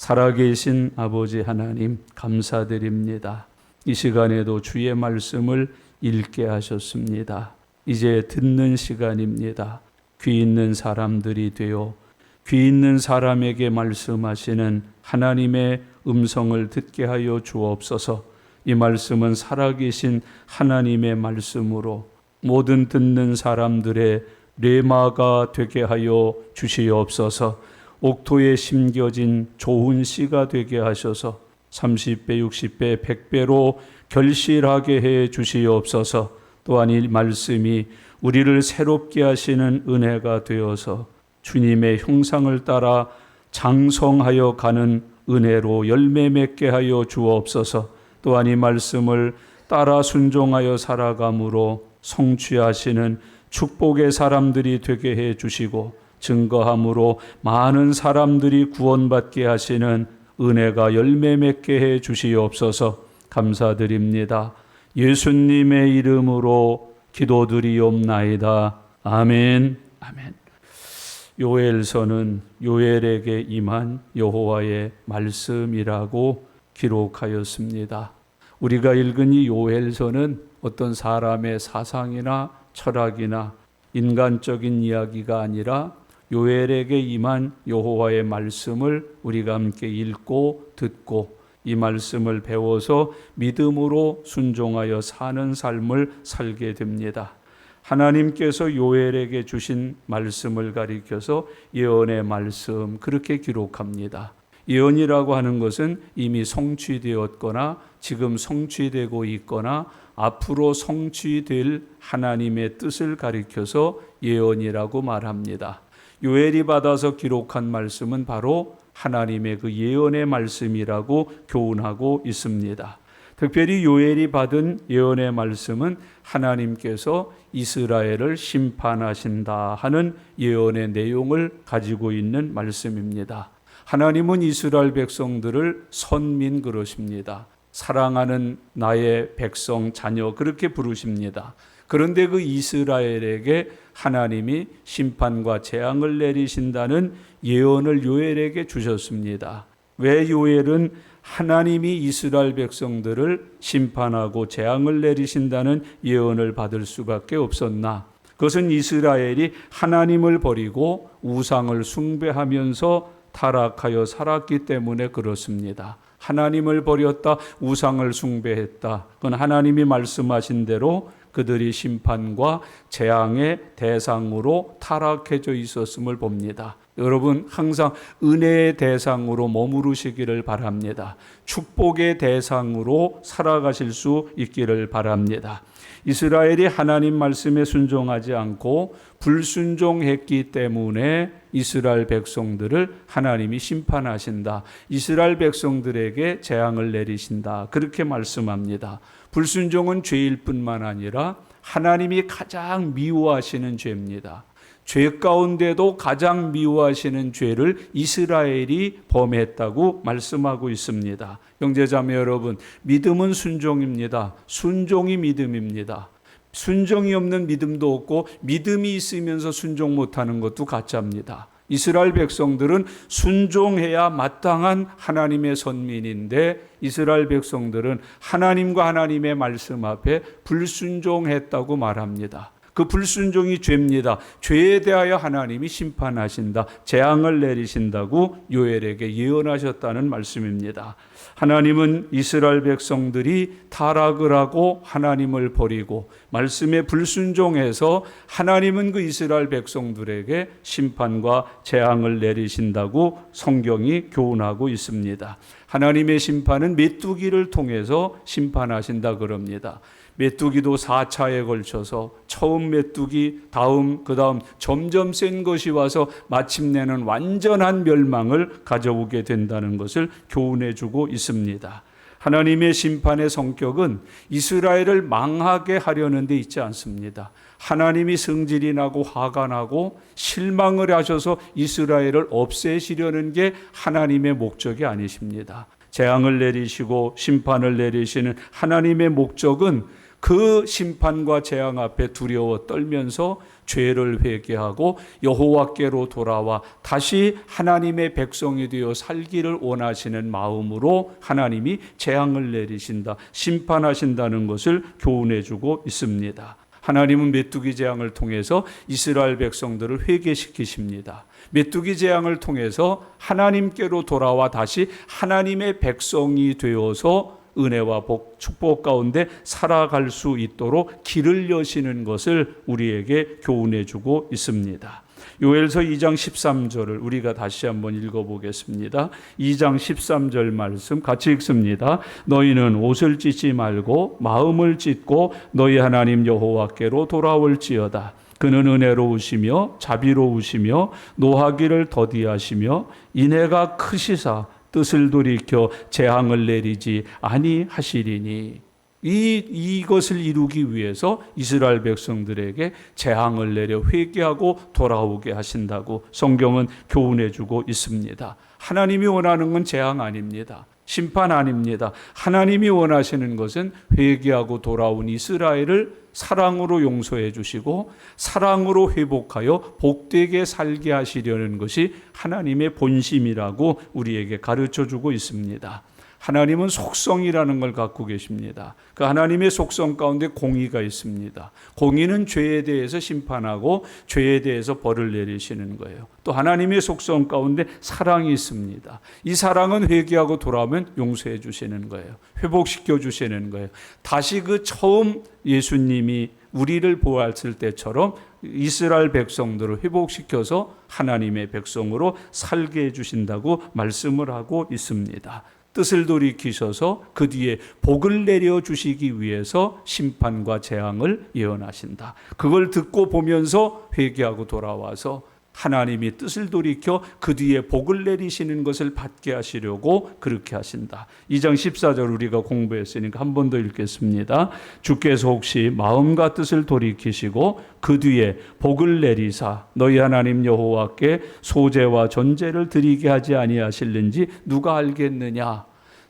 살아계신 아버지 하나님 감사드립니다. 이 시간에도 주의 말씀을 읽게 하셨습니다. 이제 듣는 시간입니다. 귀 있는 사람들이 되어 귀 있는 사람에게 말씀하시는 하나님의 음성을 듣게 하여 주옵소서. 이 말씀은 살아계신 하나님의 말씀으로 모든 듣는 사람들의 뇌마가 되게 하여 주시옵소서. 옥토에 심겨진 좋은 씨가 되게 하셔서 30배, 60배, 100배로 결실하게 해 주시옵소서. 또한 이 말씀이 우리를 새롭게 하시는 은혜가 되어서 주님의 형상을 따라 장성하여 가는 은혜로 열매 맺게 하여 주옵소서. 또한 이 말씀을 따라 순종하여 살아감으로 성취하시는 축복의 사람들이 되게 해 주시고 증거함으로 많은 사람들이 구원받게 하시는 은혜가 열매 맺게 해 주시옵소서. 감사드립니다. 예수님의 이름으로 기도드리옵나이다. 아멘. 아멘. 요엘서는 요엘에게 임한 여호와의 말씀이라고 기록하였습니다. 우리가 읽은 이 요엘서는 어떤 사람의 사상이나 철학이나 인간적인 이야기가 아니라 요엘에게 임한 여호와의 말씀을 우리가 함께 읽고 듣고 이 말씀을 배워서 믿음으로 순종하여 사는 삶을 살게 됩니다. 하나님께서 요엘에게 주신 말씀을 가리켜서 예언의 말씀 그렇게 기록합니다. 예언이라고 하는 것은 이미 성취되었거나 지금 성취되고 있거나 앞으로 성취될 하나님의 뜻을 가리켜서 예언이라고 말합니다. 요엘이 받아서 기록한 말씀은 바로 하나님의 그 예언의 말씀이라고 교훈하고 있습니다. 특별히 요엘이 받은 예언의 말씀은 하나님께서 이스라엘을 심판하신다 하는 예언의 내용을 가지고 있는 말씀입니다. 하나님은 이스라엘 백성들을 선민 그러십니다. 사랑하는 나의 백성 자녀 그렇게 부르십니다. 그런데 그 이스라엘에게 하나님이 심판과 재앙을 내리신다는 예언을 요엘에게 주셨습니다. 왜 요엘은 하나님이 이스라엘 백성들을 심판하고 재앙을 내리신다는 예언을 받을 수밖에 없었나? 그것은 이스라엘이 하나님을 버리고 우상을 숭배하면서 타락하여 살았기 때문에 그렇습니다. 하나님을 버렸다, 우상을 숭배했다. 그건 하나님이 말씀하신 대로 그들이 심판과 재앙의 대상으로 타락해져 있었음을 봅니다. 여러분 항상 은혜의 대상으로 머무르시기를 바랍니다. 축복의 대상으로 살아가실 수 있기를 바랍니다. 이스라엘이 하나님 말씀에 순종하지 않고 불순종했기 때문에 이스라엘 백성들을 하나님이 심판하신다. 이스라엘 백성들에게 재앙을 내리신다. 그렇게 말씀합니다. 불순종은 죄일 뿐만 아니라 하나님이 가장 미워하시는 죄입니다. 죄 가운데도 가장 미워하시는 죄를 이스라엘이 범했다고 말씀하고 있습니다. 형제자매 여러분, 믿음은 순종입니다. 순종이 믿음입니다. 순종이 없는 믿음도 없고 믿음이 있으면서 순종 못하는 것도 가짜입니다. 이스라엘 백성들은 순종해야 마땅한 하나님의 선민인데 이스라엘 백성들은 하나님과 하나님의 말씀 앞에 불순종했다고 말합니다. 그 불순종이 죄입니다. 죄에 대하여 하나님이 심판하신다. 재앙을 내리신다고 요엘에게 예언하셨다는 말씀입니다. 하나님은 이스라엘 백성들이 타락을 하고 하나님을 버리고 말씀에 불순종해서 하나님은 그 이스라엘 백성들에게 심판과 재앙을 내리신다고 성경이 교훈하고 있습니다. 하나님의 심판은 메뚜기를 통해서 심판하신다 그럽니다. 메뚜기도 4차에 걸쳐서 처음 메뚜기, 그 다음 점점 센 것이 와서 마침내는 완전한 멸망을 가져오게 된다는 것을 교훈해주고 있습니다. 하나님의 심판의 성격은 이스라엘을 망하게 하려는 데 있지 않습니다. 하나님이 성질이 나고 화가 나고 실망을 하셔서 이스라엘을 없애시려는 게 하나님의 목적이 아니십니다. 재앙을 내리시고 심판을 내리시는 하나님의 목적은 그 심판과 재앙 앞에 두려워 떨면서 죄를 회개하고 여호와께로 돌아와 다시 하나님의 백성이 되어 살기를 원하시는 마음으로 하나님이 재앙을 내리신다, 심판하신다는 것을 교훈해 주고 있습니다. 하나님은 메뚜기 재앙을 통해서 이스라엘 백성들을 회개시키십니다. 메뚜기 재앙을 통해서 하나님께로 돌아와 다시 하나님의 백성이 되어서 은혜와 복, 축복 가운데 살아갈 수 있도록 길을 여시는 것을 우리에게 교훈해 주고 있습니다. 요엘서 2장 13절을 우리가 다시 한번 읽어보겠습니다. 2장 13절 말씀 같이 읽습니다. 너희는 옷을 찢지 말고 마음을 찢고 너희 하나님 여호와께로 돌아올지어다. 그는 은혜로우시며 자비로우시며 노하기를 더디하시며 인애가 크시사 뜻을 돌이켜 재앙을 내리지 아니하시리니. 이것을 이루기 위해서 이스라엘 백성들에게 재앙을 내려 회개하고 돌아오게 하신다고 성경은 교훈해 주고 있습니다. 하나님이 원하는 건 재앙 아닙니다. 심판 아닙니다. 하나님이 원하시는 것은 회개하고 돌아온 이스라엘을 사랑으로 용서해 주시고 사랑으로 회복하여 복되게 살게 하시려는 것이 하나님의 본심이라고 우리에게 가르쳐 주고 있습니다. 하나님은 속성이라는 걸 갖고 계십니다. 그 하나님의 속성 가운데 공의가 있습니다. 공의는 죄에 대해서 심판하고 죄에 대해서 벌을 내리시는 거예요. 또 하나님의 속성 가운데 사랑이 있습니다. 이 사랑은 회개하고 돌아오면 용서해 주시는 거예요. 회복시켜 주시는 거예요. 다시 그 처음 예수님이 우리를 보았을 때처럼 이스라엘 백성들을 회복시켜서 하나님의 백성으로 살게 해주신다고 말씀을 하고 있습니다. 뜻을 돌이키셔서 그 뒤에 복을 내려주시기 위해서 심판과 재앙을 예언하신다. 그걸 듣고 보면서 회개하고 돌아와서 하나님이 뜻을 돌이켜 그 뒤에 복을 내리시는 것을 받게 하시려고 그렇게 하신다. 2장 14절 우리가 공부했으니까 한 번 더 읽겠습니다. 주께서 혹시 마음과 뜻을 돌이키시고 그 뒤에 복을 내리사 너희 하나님 여호와께 소제와 전제를 드리게 하지 아니하실는지 누가 알겠느냐.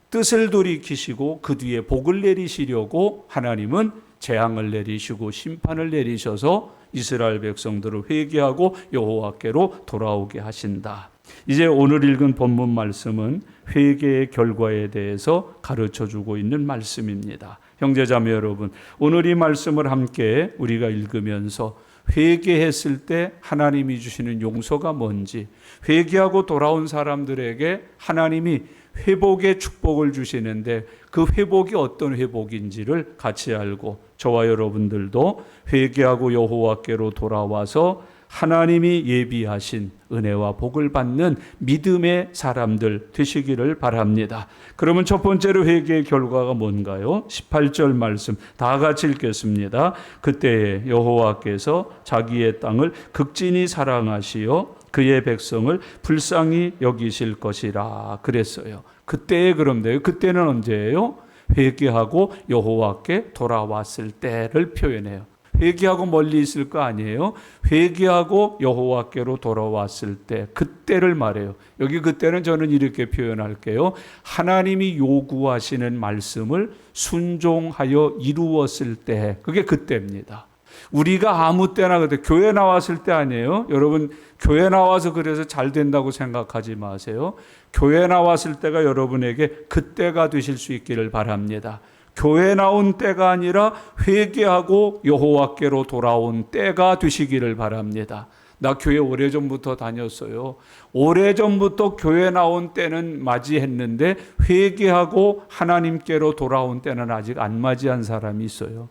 뜻을 돌이키시고 그 뒤에 복을 내리시려고 하나님은 재앙을 내리시고 심판을 내리셔서 이스라엘 백성들을 회개하고 여호와께로 돌아오게 하신다. 이제 오늘 읽은 본문 말씀은 회개의 결과에 대해서 가르쳐주고 있는 말씀입니다. 형제자매 여러분, 오늘 이 말씀을 함께 우리가 읽으면서 회개했을 때 하나님이 주시는 용서가 뭔지, 회개하고 돌아온 사람들에게 하나님이 회복의 축복을 주시는데 그 회복이 어떤 회복인지를 같이 알고 저와 여러분들도 회개하고 여호와께로 돌아와서 하나님이 예비하신 은혜와 복을 받는 믿음의 사람들 되시기를 바랍니다. 그러면 첫 번째로 회개의 결과가 뭔가요? 18절 말씀 다 같이 읽겠습니다. 그때에 여호와께서 자기의 땅을 극진히 사랑하시어 그의 백성을 불쌍히 여기실 것이라 그랬어요. 그때에 그런데요. 그때는 언제예요? 회개하고 여호와께 돌아왔을 때를 표현해요. 회개하고 멀리 있을 거 아니에요? 회개하고 여호와께로 돌아왔을 때, 그때를 말해요. 여기 그때는 저는 이렇게 표현할게요. 하나님이 요구하시는 말씀을 순종하여 이루었을 때, 그게 그때입니다. 우리가 아무 때나 그때 교회 나왔을 때 아니에요? 여러분 교회 나와서 그래서 잘 된다고 생각하지 마세요. 교회 나왔을 때가 여러분에게 그때가 되실 수 있기를 바랍니다. 교회 나온 때가 아니라 회개하고 여호와께로 돌아온 때가 되시기를 바랍니다. 나 교회 오래전부터 다녔어요. 오래전부터 교회 나온 때는 맞이했는데 회개하고 하나님께로 돌아온 때는 아직 안 맞이한 사람이 있어요.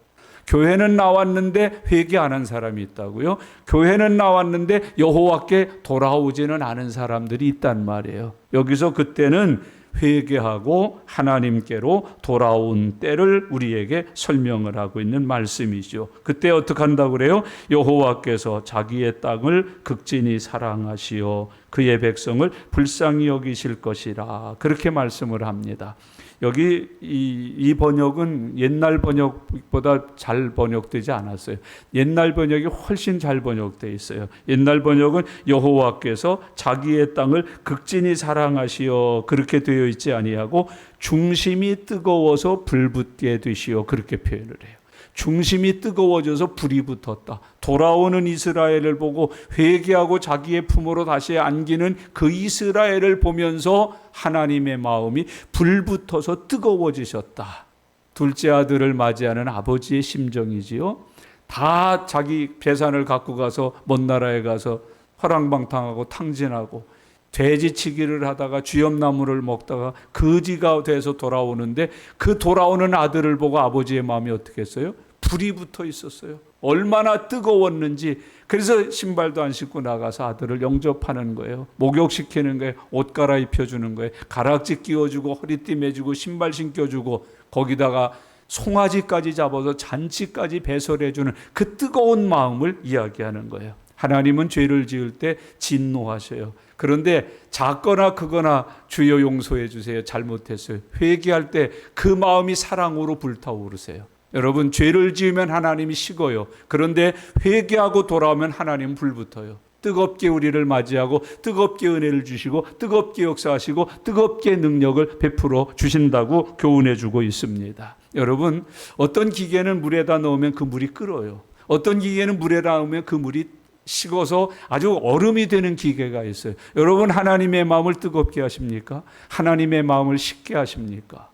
교회는 나왔는데 회개 안 한 사람이 있다고요? 교회는 나왔는데 여호와께 돌아오지는 않은 사람들이 있단 말이에요. 여기서 그때는 회개하고 하나님께로 돌아온 때를 우리에게 설명을 하고 있는 말씀이죠. 그때 어떻게 한다고 그래요? 여호와께서 자기의 땅을 극진히 사랑하시어 그의 백성을 불쌍히 여기실 것이라 그렇게 말씀을 합니다. 여기 이 번역은 옛날 번역보다 잘 번역되지 않았어요. 옛날 번역이 훨씬 잘 번역되어 있어요. 옛날 번역은 여호와께서 자기의 땅을 극진히 사랑하시어 그렇게 되어 있지 아니하고 중심이 뜨거워서 불붙게 되시어 그렇게 표현을 해요. 중심이 뜨거워져서 불이 붙었다. 돌아오는 이스라엘을 보고 회개하고 자기의 품으로 다시 안기는 그 이스라엘을 보면서 하나님의 마음이 불붙어서 뜨거워지셨다. 둘째 아들을 맞이하는 아버지의 심정이지요. 다 자기 재산을 갖고 가서 먼 나라에 가서 허랑방탕하고 탕진하고 돼지치기를 하다가 쥐염나무를 먹다가 거지가 돼서 돌아오는데, 그 돌아오는 아들을 보고 아버지의 마음이 어떻게 했어요? 불이 붙어 있었어요. 얼마나 뜨거웠는지. 그래서 신발도 안 신고 나가서 아들을 영접하는 거예요. 목욕시키는 거예요. 옷 갈아입혀주는 거예요. 가락지 끼워주고 허리띠 매주고 신발 신겨주고 거기다가 송아지까지 잡아서 잔치까지 배설해주는 그 뜨거운 마음을 이야기하는 거예요. 하나님은 죄를 지을 때 진노하셔요. 그런데 작거나 크거나 주여 용서해 주세요, 잘못했어요, 회개할 때 그 마음이 사랑으로 불타오르세요. 여러분, 죄를 지으면 하나님이 식어요. 그런데 회개하고 돌아오면 하나님은 불붙어요. 뜨겁게 우리를 맞이하고 뜨겁게 은혜를 주시고 뜨겁게 역사하시고 뜨겁게 능력을 베풀어 주신다고 교훈해 주고 있습니다. 여러분, 어떤 기계는 물에다 넣으면 그 물이 끓어요. 어떤 기계는 물에다 넣으면 그 물이 식어서 아주 얼음이 되는 기계가 있어요. 여러분, 하나님의 마음을 뜨겁게 하십니까? 하나님의 마음을 식게 하십니까?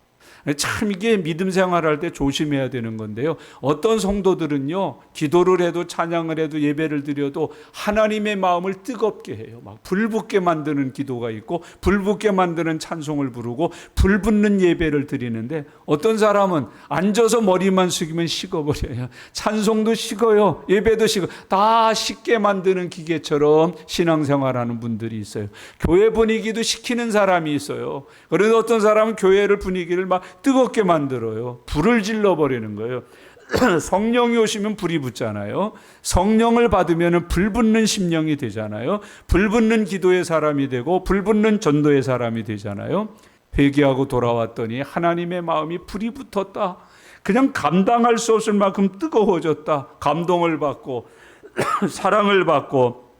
참 이게 믿음 생활할 때 조심해야 되는 건데요. 어떤 성도들은요, 기도를 해도 찬양을 해도 예배를 드려도 하나님의 마음을 뜨겁게 해요. 막 불붙게 만드는 기도가 있고 불붙게 만드는 찬송을 부르고 불붙는 예배를 드리는데, 어떤 사람은 앉아서 머리만 숙이면 식어버려요. 찬송도 식어요. 예배도 식어. 다 식게 만드는 기계처럼 신앙생활하는 분들이 있어요. 교회 분위기도 식히는 사람이 있어요. 그런데 어떤 사람은 교회를 분위기를 막 뜨겁게 만들어요. 불을 질러버리는 거예요. 성령이 오시면 불이 붙잖아요. 성령을 받으면 불붙는 심령이 되잖아요. 불붙는 기도의 사람이 되고 불붙는 전도의 사람이 되잖아요. 회개하고 돌아왔더니 하나님의 마음이 불이 붙었다. 그냥 감당할 수 없을 만큼 뜨거워졌다. 감동을 받고 사랑을 받고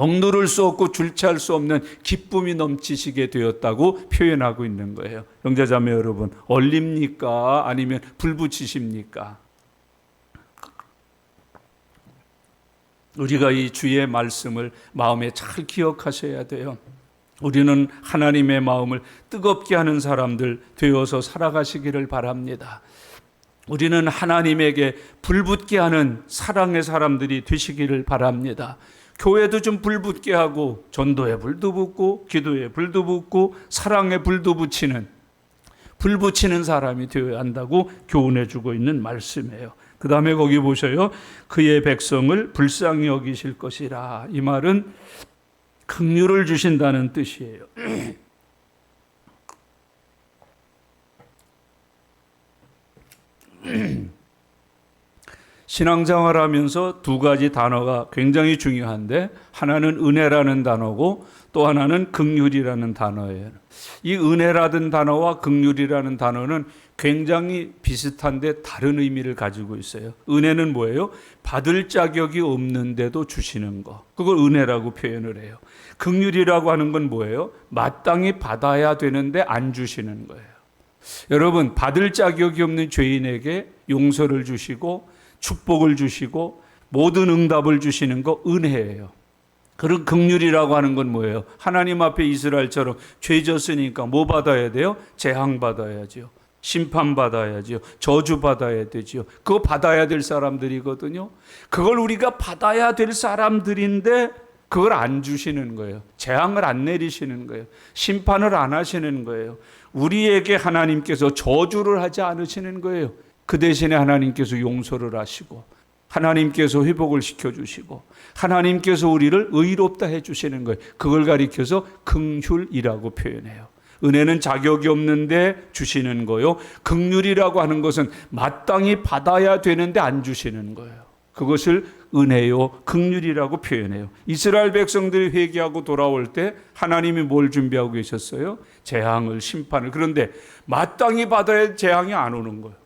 억누를 수 없고 줄치할 수 없는 기쁨이 넘치시게 되었다고 표현하고 있는 거예요. 형제자매 여러분, 얼립니까? 아니면 불 붙이십니까? 우리가 이 주의 말씀을 마음에 잘 기억하셔야 돼요. 우리는 하나님의 마음을 뜨겁게 하는 사람들 되어서 살아가시기를 바랍니다. 우리는 하나님에게 불붙게 하는 사랑의 사람들이 되시기를 바랍니다. 교회도 좀 불붙게 하고 전도에 불도 붙고 기도에 불도 붙고 사랑에 불도 붙이는, 불 붙이는 사람이 되어야 한다고 교훈해 주고 있는 말씀이에요. 그 다음에 거기 보셔요. 그의 백성을 불쌍히 여기실 것이라. 이 말은 긍휼을 주신다는 뜻이에요. 신앙생활하면서 두 가지 단어가 굉장히 중요한데, 하나는 은혜라는 단어고 또 하나는 긍휼이라는 단어예요. 이 은혜라는 단어와 긍휼이라는 단어는 굉장히 비슷한데 다른 의미를 가지고 있어요. 은혜는 뭐예요? 받을 자격이 없는데도 주시는 거, 그걸 은혜라고 표현을 해요. 긍휼이라고 하는 건 뭐예요? 마땅히 받아야 되는데 안 주시는 거예요. 여러분, 받을 자격이 없는 죄인에게 용서를 주시고 축복을 주시고 모든 응답을 주시는 거 은혜예요. 그런 긍휼이라고 하는 건 뭐예요? 하나님 앞에 이스라엘처럼 죄 졌으니까 뭐 받아야 돼요? 재앙 받아야죠. 심판 받아야죠. 저주 받아야 되죠. 그거 받아야 될 사람들이거든요. 그걸 우리가 받아야 될 사람들인데 그걸 안 주시는 거예요. 재앙을 안 내리시는 거예요. 심판을 안 하시는 거예요. 우리에게 하나님께서 저주를 하지 않으시는 거예요. 그 대신에 하나님께서 용서를 하시고 하나님께서 회복을 시켜주시고 하나님께서 우리를 의롭다 해주시는 거예요. 그걸 가리켜서 긍휼이라고 표현해요. 은혜는 자격이 없는데 주시는 거요. 긍휼이라고 하는 것은 마땅히 받아야 되는데 안 주시는 거예요. 그것을 은혜요, 긍휼이라고 표현해요. 이스라엘 백성들이 회개하고 돌아올 때 하나님이 뭘 준비하고 계셨어요? 재앙을, 심판을. 그런데 마땅히 받아야 재앙이 안 오는 거예요.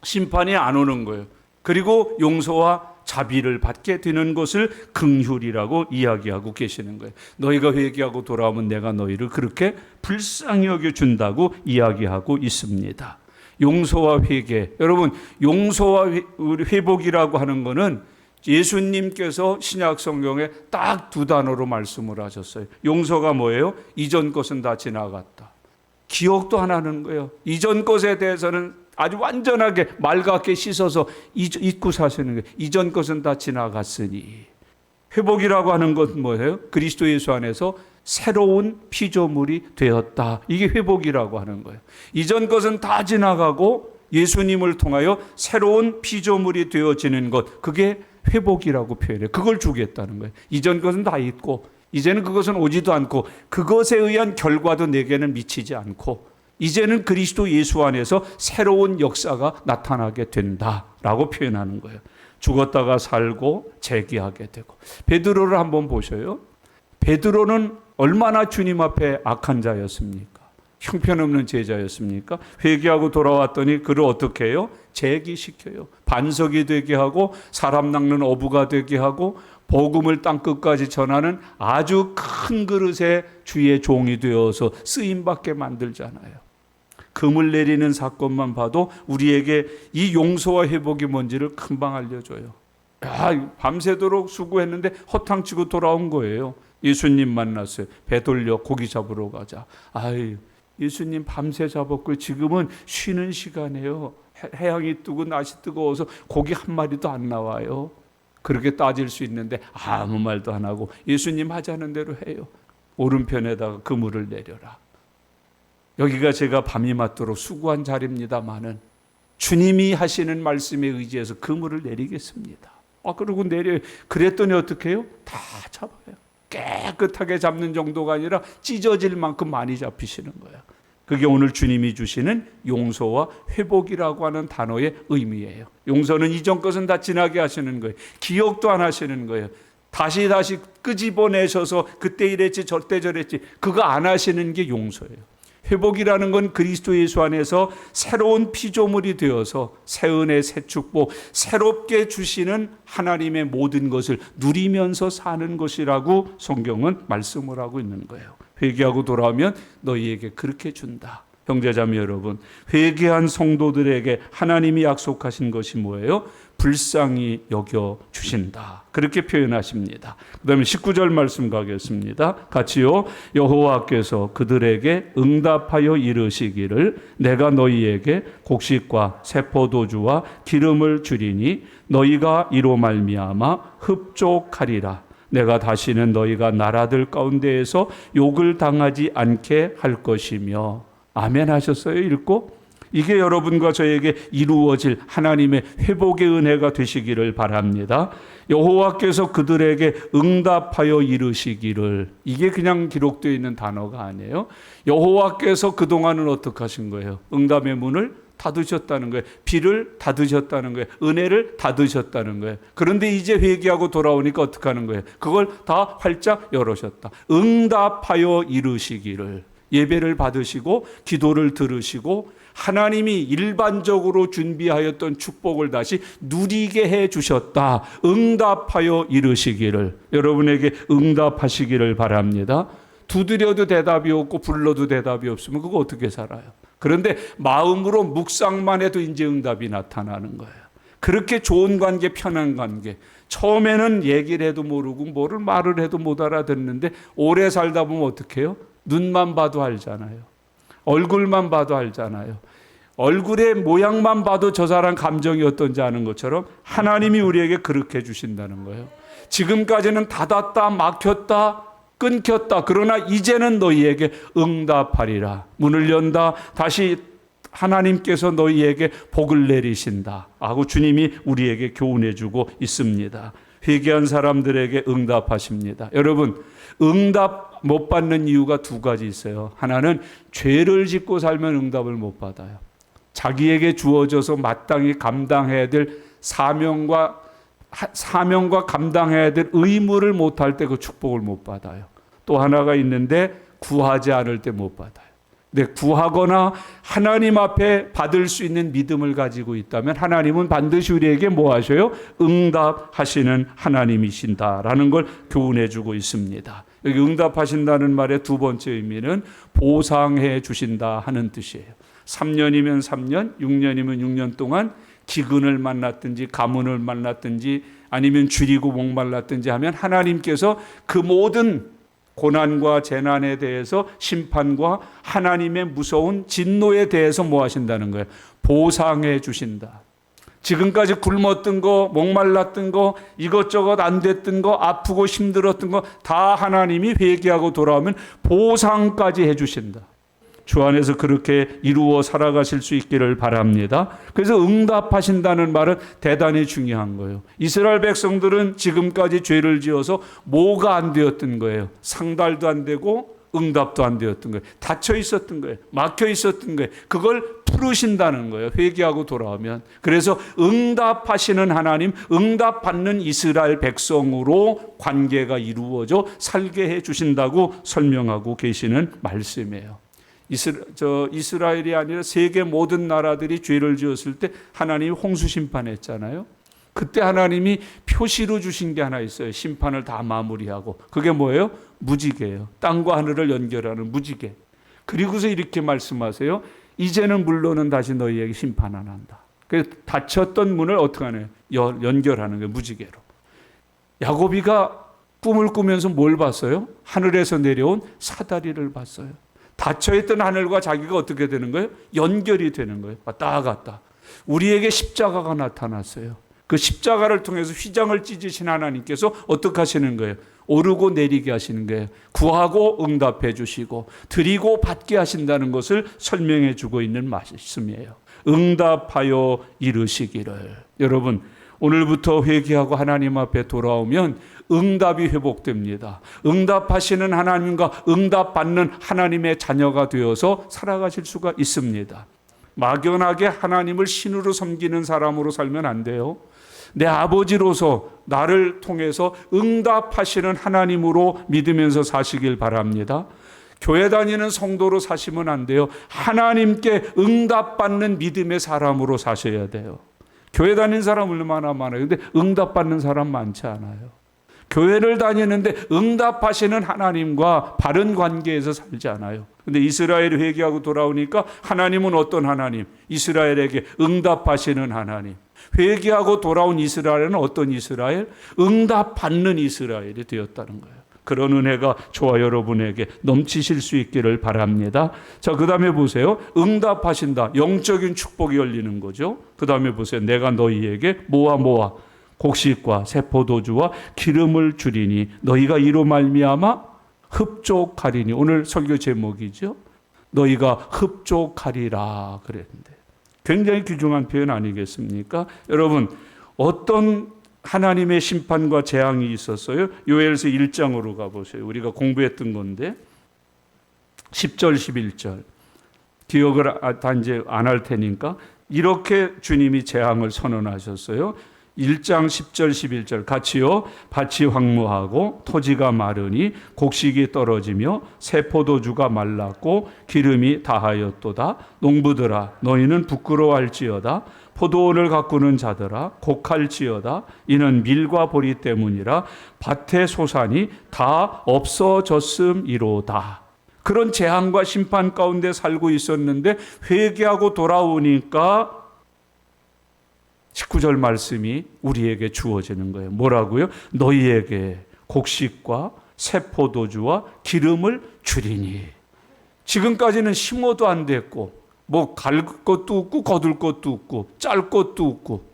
심판이 안 오는 거예요. 그리고 용서와 자비를 받게 되는 것을 긍휼이라고 이야기하고 계시는 거예요. 너희가 회개하고 돌아오면 내가 너희를 그렇게 불쌍히 여겨준다고 이야기하고 있습니다. 용서와 회개. 여러분, 용서와 회복이라고 하는 것은 예수님께서 신약 성경에 딱 두 단어로 말씀을 하셨어요. 용서가 뭐예요? 이전 것은 다 지나갔다. 기억도 안 하는 거예요. 이전 것에 대해서는 아주 완전하게 맑게 씻어서 잊고 사시는 거예요. 이전 것은 다 지나갔으니. 회복이라고 하는 건 뭐예요? 그리스도 예수 안에서 새로운 피조물이 되었다. 이게 회복이라고 하는 거예요. 이전 것은 다 지나가고 예수님을 통하여 새로운 피조물이 되어지는 것, 그게 회복이라고 표현해요. 그걸 주겠다는 거예요. 이전 것은 다 잊고 이제는 그것은 오지도 않고 그것에 의한 결과도 내게는 미치지 않고 이제는 그리스도 예수 안에서 새로운 역사가 나타나게 된다라고 표현하는 거예요. 죽었다가 살고 재기하게 되고. 베드로를 한번 보셔요. 베드로는 얼마나 주님 앞에 악한 자였습니까? 형편없는 제자였습니까? 회개하고 돌아왔더니 그를 어떻게 해요? 재기시켜요. 반석이 되게 하고 사람 낚는 어부가 되게 하고 복음을 땅끝까지 전하는 아주 큰 그릇의 주의 종이 되어서 쓰임받게 만들잖아요. 금을 내리는 사건만 봐도 우리에게 이 용서와 회복이 뭔지를 금방 알려줘요. 야, 밤새도록 수고했는데 허탕치고 돌아온 거예요. 예수님 만났어요. 배 돌려 고기 잡으러 가자. 아유, 예수님 밤새 잡았고 지금은 쉬는 시간이에요. 해양이 뜨고 날씨 뜨거워서 고기 한 마리도 안 나와요. 그렇게 따질 수 있는데 아무 말도 안 하고 예수님 하자는 대로 해요. 오른편에다가 그물을 내려라. 여기가 제가 밤이 맞도록 수고한 자리입니다마는 주님이 하시는 말씀에 의지해서 그물을 내리겠습니다. 그러고 내려요. 그랬더니 어떻게 해요? 다 잡아요. 깨끗하게 잡는 정도가 아니라 찢어질 만큼 많이 잡히시는 거예요. 그게 오늘 주님이 주시는 용서와 회복이라고 하는 단어의 의미예요. 용서는 이전 것은 다 지나게 하시는 거예요. 기억도 안 하시는 거예요. 다시 끄집어내셔서 그때 이랬지 저때 저랬지 그거 안 하시는 게 용서예요. 회복이라는 건 그리스도 예수 안에서 새로운 피조물이 되어서 새 은혜, 새 축복, 새롭게 주시는 하나님의 모든 것을 누리면서 사는 것이라고 성경은 말씀을 하고 있는 거예요. 회개하고 돌아오면 너희에게 그렇게 준다. 형제자매 여러분, 회개한 성도들에게 하나님이 약속하신 것이 뭐예요? 불쌍히 여겨 주신다. 그렇게 표현하십니다. 그 다음에 19절 말씀 가겠습니다. 같이요. 여호와께서 그들에게 응답하여 이르시기를 내가 너희에게 곡식과 세포도주와 기름을 주리니 너희가 이로 말미암아 흡족하리라. 내가 다시는 너희가 나라들 가운데에서 욕을 당하지 않게 할 것이며. 아멘 하셨어요? 읽고? 이게 여러분과 저에게 이루어질 하나님의 회복의 은혜가 되시기를 바랍니다. 여호와께서 그들에게 응답하여 이르시기를. 이게 그냥 기록되어 있는 단어가 아니에요. 여호와께서 그동안은 어떻게 하신 거예요? 응답의 문을 닫으셨다는 거예요. 비를 닫으셨다는 거예요. 은혜를 닫으셨다는 거예요. 그런데 이제 회개하고 돌아오니까 어떻게 하는 거예요? 그걸 다 활짝 열으셨다. 응답하여 이르시기를. 예배를 받으시고 기도를 들으시고 하나님이 일반적으로 준비하였던 축복을 다시 누리게 해 주셨다. 응답하여 이르시기를. 여러분에게 응답하시기를 바랍니다. 두드려도 대답이 없고 불러도 대답이 없으면 그거 어떻게 살아요? 그런데 마음으로 묵상만 해도 이제 응답이 나타나는 거예요. 그렇게 좋은 관계, 편한 관계. 처음에는 얘기를 해도 모르고 뭐를 말을 해도 못 알아듣는데 오래 살다 보면 어떻게 해요? 눈만 봐도 알잖아요. 얼굴만 봐도 알잖아요. 얼굴의 모양만 봐도 저 사람 감정이 어떤지 아는 것처럼 하나님이 우리에게 그렇게 해주신다는 거예요. 지금까지는 닫았다, 막혔다, 끊겼다. 그러나 이제는 너희에게 응답하리라. 문을 연다. 다시 하나님께서 너희에게 복을 내리신다 하고 주님이 우리에게 교훈해 주고 있습니다. 회개한 사람들에게 응답하십니다. 여러분, 응답 못 받는 이유가 두 가지 있어요. 하나는 죄를 짓고 살면 응답을 못 받아요. 자기에게 주어져서 마땅히 감당해야 될 사명과 감당해야 될 의무를 못할 때 그 축복을 못 받아요. 또 하나가 있는데 구하지 않을 때 못 받아요. 근데 구하거나 하나님 앞에 받을 수 있는 믿음을 가지고 있다면 하나님은 반드시 우리에게 뭐 하셔요? 응답하시는 하나님이신다라는 걸 교훈해 주고 있습니다. 여기 응답하신다는 말의 두 번째 의미는 보상해 주신다 하는 뜻이에요. 3년이면 3년, 6년이면 6년 동안 기근을 만났든지 가문을 만났든지 아니면 줄이고 목말랐든지 하면 하나님께서 그 모든 고난과 재난에 대해서 심판과 하나님의 무서운 진노에 대해서 뭐 하신다는 거예요? 보상해 주신다. 지금까지 굶었던 거, 목말랐던 거, 이것저것 안 됐던 거, 아프고 힘들었던 거 다 하나님이 회개하고 돌아오면 보상까지 해 주신다. 주 안에서 그렇게 이루어 살아가실 수 있기를 바랍니다. 그래서 응답하신다는 말은 대단히 중요한 거예요. 이스라엘 백성들은 지금까지 죄를 지어서 뭐가 안 되었던 거예요? 상달도 안 되고 응답도 안 되었던 거예요. 닫혀 있었던 거예요. 막혀 있었던 거예요. 그걸 풀으신다는 거예요. 회개하고 돌아오면. 그래서 응답하시는 하나님, 응답받는 이스라엘 백성으로 관계가 이루어져 살게 해 주신다고 설명하고 계시는 말씀이에요. 이스라엘이 아니라 세계 모든 나라들이 죄를 지었을 때 하나님이 홍수 심판했잖아요. 그때 하나님이 표시로 주신 게 하나 있어요. 심판을 다 마무리하고. 그게 뭐예요? 무지개예요. 땅과 하늘을 연결하는 무지개. 그리고서 이렇게 말씀하세요. 이제는 물론은 다시 너희에게 심판 안 한다. 그래서 닫혔던 문을 어떻게 하나요? 연결하는 거예요. 무지개로. 야곱이가 꿈을 꾸면서 뭘 봤어요? 하늘에서 내려온 사다리를 봤어요. 닫혀있던 하늘과 자기가 어떻게 되는 거예요? 연결이 되는 거예요. 왔다 갔다. 우리에게 십자가가 나타났어요. 그 십자가를 통해서 휘장을 찢으신 하나님께서 어떻게 하시는 거예요? 오르고 내리게 하시는 거예요. 구하고 응답해 주시고 드리고 받게 하신다는 것을 설명해 주고 있는 말씀이에요. 응답하여 이르시기를. 여러분, 오늘부터 회개하고 하나님 앞에 돌아오면 응답이 회복됩니다. 응답하시는 하나님과 응답받는 하나님의 자녀가 되어서 살아가실 수가 있습니다. 막연하게 하나님을 신으로 섬기는 사람으로 살면 안 돼요. 내 아버지로서 나를 통해서 응답하시는 하나님으로 믿으면서 사시길 바랍니다. 교회 다니는 성도로 사시면 안 돼요. 하나님께 응답받는 믿음의 사람으로 사셔야 돼요. 교회 다니는 사람 얼마나 많아요. 근데 응답받는 사람 많지 않아요. 교회를 다니는데 응답하시는 하나님과 바른 관계에서 살지 않아요. 근데 이스라엘이 회개하고 돌아오니까 하나님은 어떤 하나님? 이스라엘에게 응답하시는 하나님. 회개하고 돌아온 이스라엘은 어떤 이스라엘? 응답받는 이스라엘이 되었다는 거예요. 그런 은혜가 저와 여러분에게 넘치실 수 있기를 바랍니다. 자, 그 다음에 보세요. 응답하신다. 영적인 축복이 열리는 거죠. 그 다음에 보세요. 내가 너희에게 모아 곡식과 새 포도주와 기름을 주리니 너희가 이로 말미암아 흡족하리니. 오늘 설교 제목이죠. 너희가 흡족하리라 그랬는데 굉장히 귀중한 표현 아니겠습니까? 여러분, 어떤 하나님의 심판과 재앙이 있었어요? 요엘서 1장으로 가보세요. 우리가 공부했던 건데 10절 11절 기억을 다 이제 안 할 테니까 이렇게 주님이 재앙을 선언하셨어요. 1장 10절 11절 같이요. 밭이 황무하고 토지가 마르니 곡식이 떨어지며 새 포도주가 말랐고 기름이 다하였도다. 농부들아 너희는 부끄러워할지어다. 포도원을 가꾸는 자들아 곡할지어다. 이는 밀과 보리 때문이라 밭의 소산이 다 없어졌음이로다. 그런 재앙과 심판 가운데 살고 있었는데 회개하고 돌아오니까 19절 말씀이 우리에게 주어지는 거예요. 뭐라고요? 너희에게 곡식과 새 포도주와 기름을 주리니. 지금까지는 심어도 안 됐고 뭐 갈 것도 없고 거둘 것도 없고 짤 것도 없고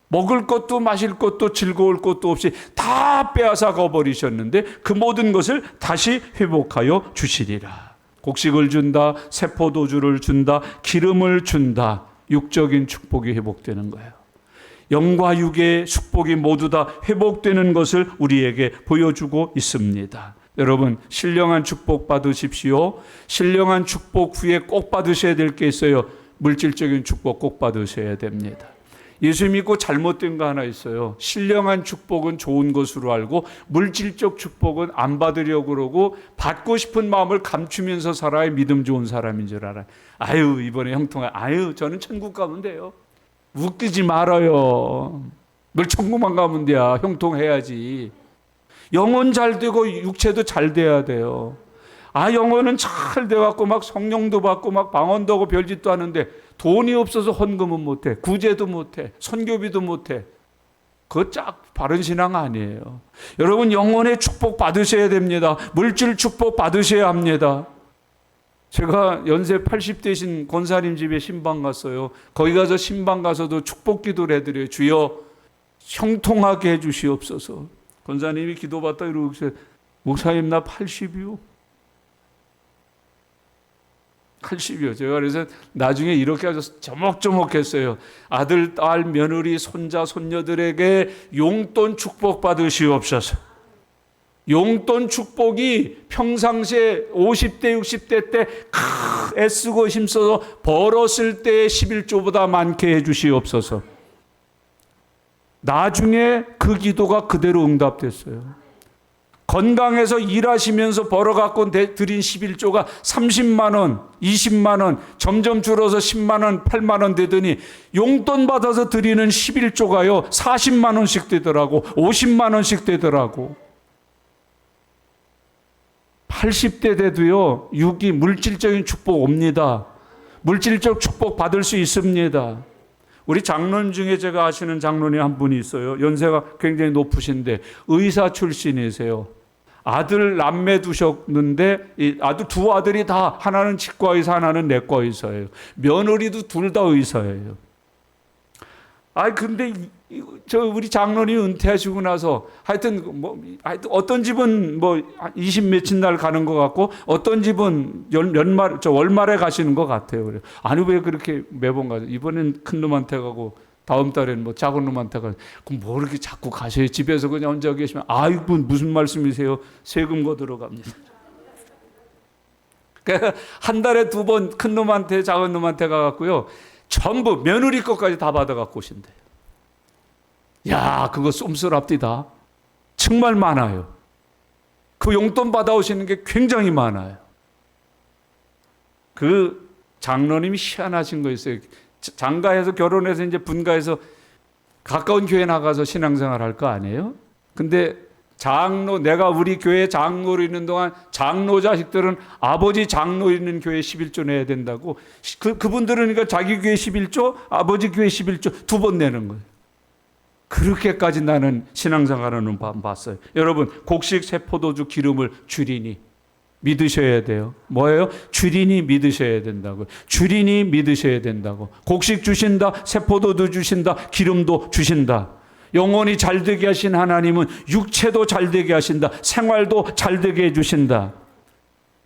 먹을 것도 마실 것도 즐거울 것도 없이 다 빼앗아 가버리셨는데 그 모든 것을 다시 회복하여 주시리라. 곡식을 준다, 새 포도주를 준다, 기름을 준다. 육적인 축복이 회복되는 거예요. 영과 육의 축복이 모두 다 회복되는 것을 우리에게 보여주고 있습니다. 여러분, 신령한 축복 받으십시오. 신령한 축복 후에 꼭 받으셔야 될 게 있어요. 물질적인 축복 꼭 받으셔야 됩니다. 예수 믿고 잘못된 거 하나 있어요. 신령한 축복은 좋은 것으로 알고 물질적 축복은 안 받으려고 그러고 받고 싶은 마음을 감추면서 살아야 믿음 좋은 사람인 줄 알아요. 아유, 이번에 형통아, 아유, 저는 천국 가면 돼요. 웃기지 말아요. 늘 천국만 가면 돼야 형통해야지. 영혼 잘 되고 육체도 잘 돼야 돼요. 영어는 잘 돼갖고 막 성령도 받고 막 방언도 하고 별짓도 하는데 돈이 없어서 헌금은 못해, 구제도 못해, 선교비도 못해. 그거 짝 바른 신앙 아니에요. 여러분, 영혼의 축복 받으셔야 됩니다. 물질 축복 받으셔야 합니다. 제가 연세 80대신 권사님 집에 신방 갔어요. 거기 가서 신방 가서도 축복 기도를 해드려요. 주여 형통하게 해주시옵소서. 권사님이 기도받다 이러고 있어요. 목사님 나 80이요. 80이요. 제가 그래서 나중에 이렇게 해서 조목조목했어요. 아들, 딸, 며느리, 손자, 손녀들에게 용돈 축복 받으시옵소서. 용돈 축복이 평상시에 50대, 60대 때 애쓰고 힘써서 벌었을 때의 11조보다 많게 해주시옵소서. 나중에 그 기도가 그대로 응답됐어요. 건강해서 일하시면서 벌어갖고 드린 11조가 30만 원, 20만 원, 점점 줄어서 10만 원, 8만 원 되더니 용돈 받아서 드리는 11조가요 40만 원씩 되더라고, 50만 원씩 되더라고. 80대 돼도요 육이 물질적인 축복 옵니다. 물질적 축복 받을 수 있습니다. 우리 장로님 중에 제가 아시는 장로님 한 분이 있어요. 연세가 굉장히 높으신데 의사 출신이세요. 아들 남매 두셨는데 두 아들이 다, 하나는 치과 의사, 하나는 내과 의사예요. 며느리도 둘 다 의사예요. 근데 우리 장로님 은퇴하시고 나서 하여튼 어떤 집은 20 며칠 날 가는 것 같고 어떤 집은 월말에 가시는 것 같아요. 그래. 아니 왜 그렇게 매번 가죠? 이번엔 큰 놈한테 가고 다음 달에는 작은 놈한테 가고. 그럼 뭐 이렇게 자꾸 가셔요? 집에서 그냥 혼자 계시면 아이고 무슨 말씀이세요? 세금 거 들어갑니다. 그러니까 한 달에 2번 큰 놈한테 작은 놈한테 가갖고요. 전부 며느리 것까지 다 받아갖고 오신대요. 야, 그거 쏨스럽디다. 정말 많아요. 그 용돈 받아오시는 게 굉장히 많아요. 그 장로님이 희한하신 거 있어요. 장가해서 결혼해서 이제 분가해서 가까운 교회 나가서 신앙생활 할 거 아니에요? 근데 내가 우리 교회 장로로 있는 동안 장로 자식들은 아버지 장로 있는 교회 11조 내야 된다고. 그분들은 그러니까 자기 교회 11조, 아버지 교회 11조 2번 내는 거예요. 그렇게까지 나는 신앙생활하는 반 봤어요. 여러분, 곡식 새포도주 기름을 주리니 믿으셔야 돼요. 뭐예요? 주리니 믿으셔야 된다고요. 주리니 믿으셔야 된다고. 곡식 주신다, 새포도도 주신다, 기름도 주신다. 영혼이 잘되게 하신 하나님은 육체도 잘되게 하신다. 생활도 잘되게 해주신다.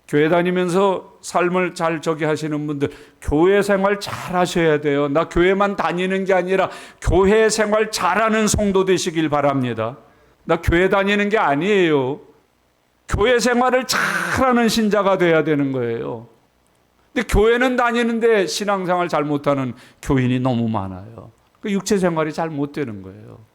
교회 다니면서 삶을 잘 하시는 분들, 교회 생활 잘 하셔야 돼요. 나 교회만 다니는 게 아니라 교회 생활 잘하는 성도 되시길 바랍니다. 나 교회 다니는 게 아니에요. 교회 생활을 잘하는 신자가 돼야 되는 거예요. 근데 교회는 다니는데 신앙생활 잘 못하는 교인이 너무 많아요. 그 육체 생활이 잘 못 되는 거예요.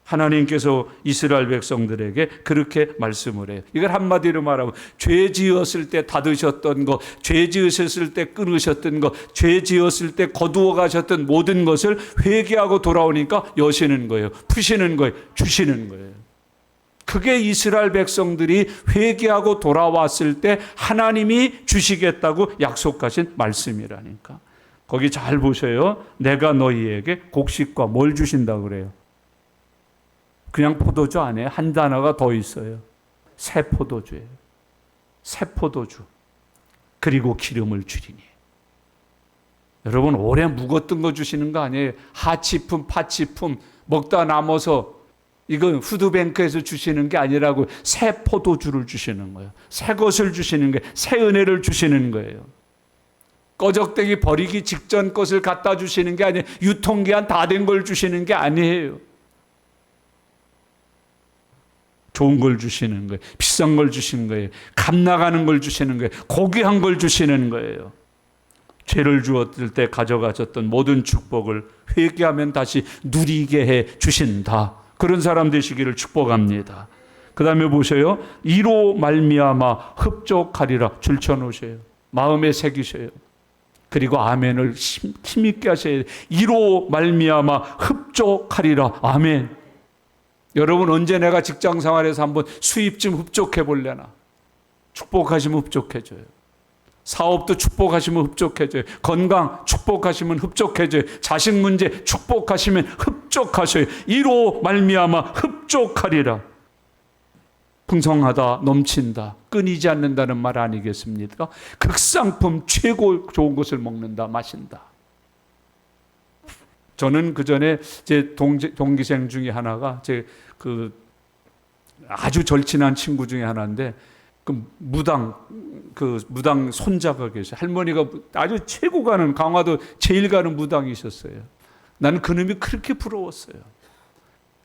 하나님께서 이스라엘 백성들에게 그렇게 말씀을 해요. 이걸 한마디로 말하면 죄 지었을 때 닫으셨던 것, 죄 지으셨을 때 끊으셨던 것, 죄 지었을 때 거두어 가셨던 모든 것을 회개하고 돌아오니까 여시는 거예요. 푸시는 거예요. 주시는 거예요. 그게 이스라엘 백성들이 회개하고 돌아왔을 때 하나님이 주시겠다고 약속하신 말씀이라니까. 거기 잘 보셔요. 내가 너희에게 곡식과 뭘 주신다고 그래요? 그냥 포도주 안에 한 단어가 더 있어요. 새 포도주예요. 새 포도주. 그리고 기름을 주리니. 여러분, 오래 묵었던 거 주시는 거 아니에요. 하치품, 파치품 먹다 남아서 이건 푸드뱅크에서 주시는 게 아니라고. 새 포도주를 주시는 거예요. 새 것을 주시는 거예요. 새 은혜를 주시는 거예요. 꺼적대기 버리기 직전 것을 갖다 주시는 게 아니에요. 유통기한 다 된 걸 주시는 게 아니에요. 좋은 걸 주시는 거예요. 비싼 걸 주시는 거예요. 값 나가는 걸 주시는 거예요. 고귀한 걸 주시는 거예요. 죄를 주었을 때 가져가셨던 모든 축복을 회개하면 다시 누리게 해 주신다. 그런 사람 되시기를 축복합니다. 그 다음에 보세요. 이로 말미암아 흡족하리라 줄쳐놓으세요. 마음에 새기셔요. 그리고 아멘을 힘있게 하셔야 돼요. 이로 말미암아 흡족하리라. 아멘. 여러분, 언제 내가 직장 생활에서 한번 수입 좀 흡족해 볼래나? 축복하시면 흡족해져요. 사업도 축복하시면 흡족해져요. 건강 축복하시면 흡족해져요. 자식 문제 축복하시면 흡족하셔요. 이로 말미암아 흡족하리라. 풍성하다, 넘친다, 끊이지 않는다는 말 아니겠습니까? 극상품 최고 좋은 것을 먹는다, 마신다. 저는 그 전에 제 동기생 중에 하나가 제 아주 절친한 친구 중에 하나인데 무당 손자가 계셔. 할머니가 아주 최고 가는 강화도 제일 가는 무당이 있었어요. 나는 그놈이 그렇게 부러웠어요.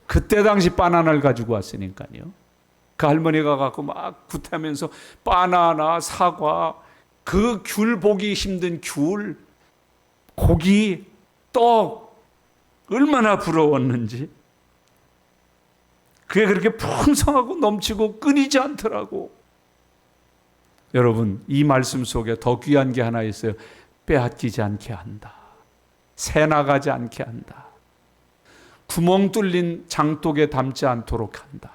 그때 당시 바나나를 가지고 왔으니까요. 그 할머니가 갖고 막 굿하면서 바나나, 사과, 그 귤 보기 힘든 귤, 고기, 떡 얼마나 부러웠는지. 그게 그렇게 풍성하고 넘치고 끊이지 않더라고. 여러분, 이 말씀 속에 더 귀한 게 하나 있어요. 빼앗기지 않게 한다. 새 나가지 않게 한다. 구멍 뚫린 장독에 담지 않도록 한다.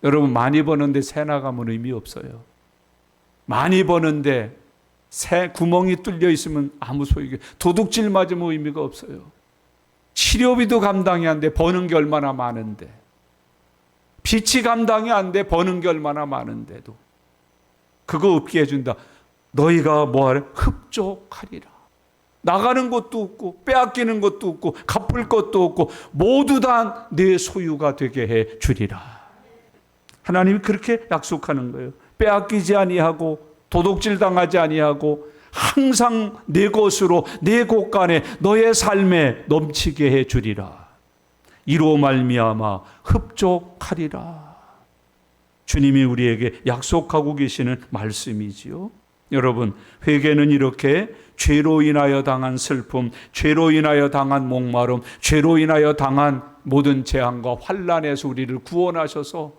여러분, 많이 버는데 새 나가면 의미 없어요. 많이 버는데 새 구멍이 뚫려 있으면 아무 소용이 없어요. 도둑질 맞으면 의미가 없어요. 치료비도 감당이 안 돼. 버는 게 얼마나 많은데. 빚이 감당이 안 돼. 버는 게 얼마나 많은데도. 그거 없게 해준다. 너희가 뭐하래? 흡족하리라. 나가는 것도 없고 빼앗기는 것도 없고 갚을 것도 없고 모두 다 내 소유가 되게 해 주리라. 하나님이 그렇게 약속하는 거예요. 빼앗기지 아니하고 도둑질 당하지 아니하고 항상 내 것으로 내 곳간에 너의 삶에 넘치게 해 주리라. 이로 말미암아 흡족하리라. 주님이 우리에게 약속하고 계시는 말씀이지요. 여러분, 회개는 이렇게 죄로 인하여 당한 슬픔, 죄로 인하여 당한 목마름, 죄로 인하여 당한 모든 재앙과 환난에서 우리를 구원하셔서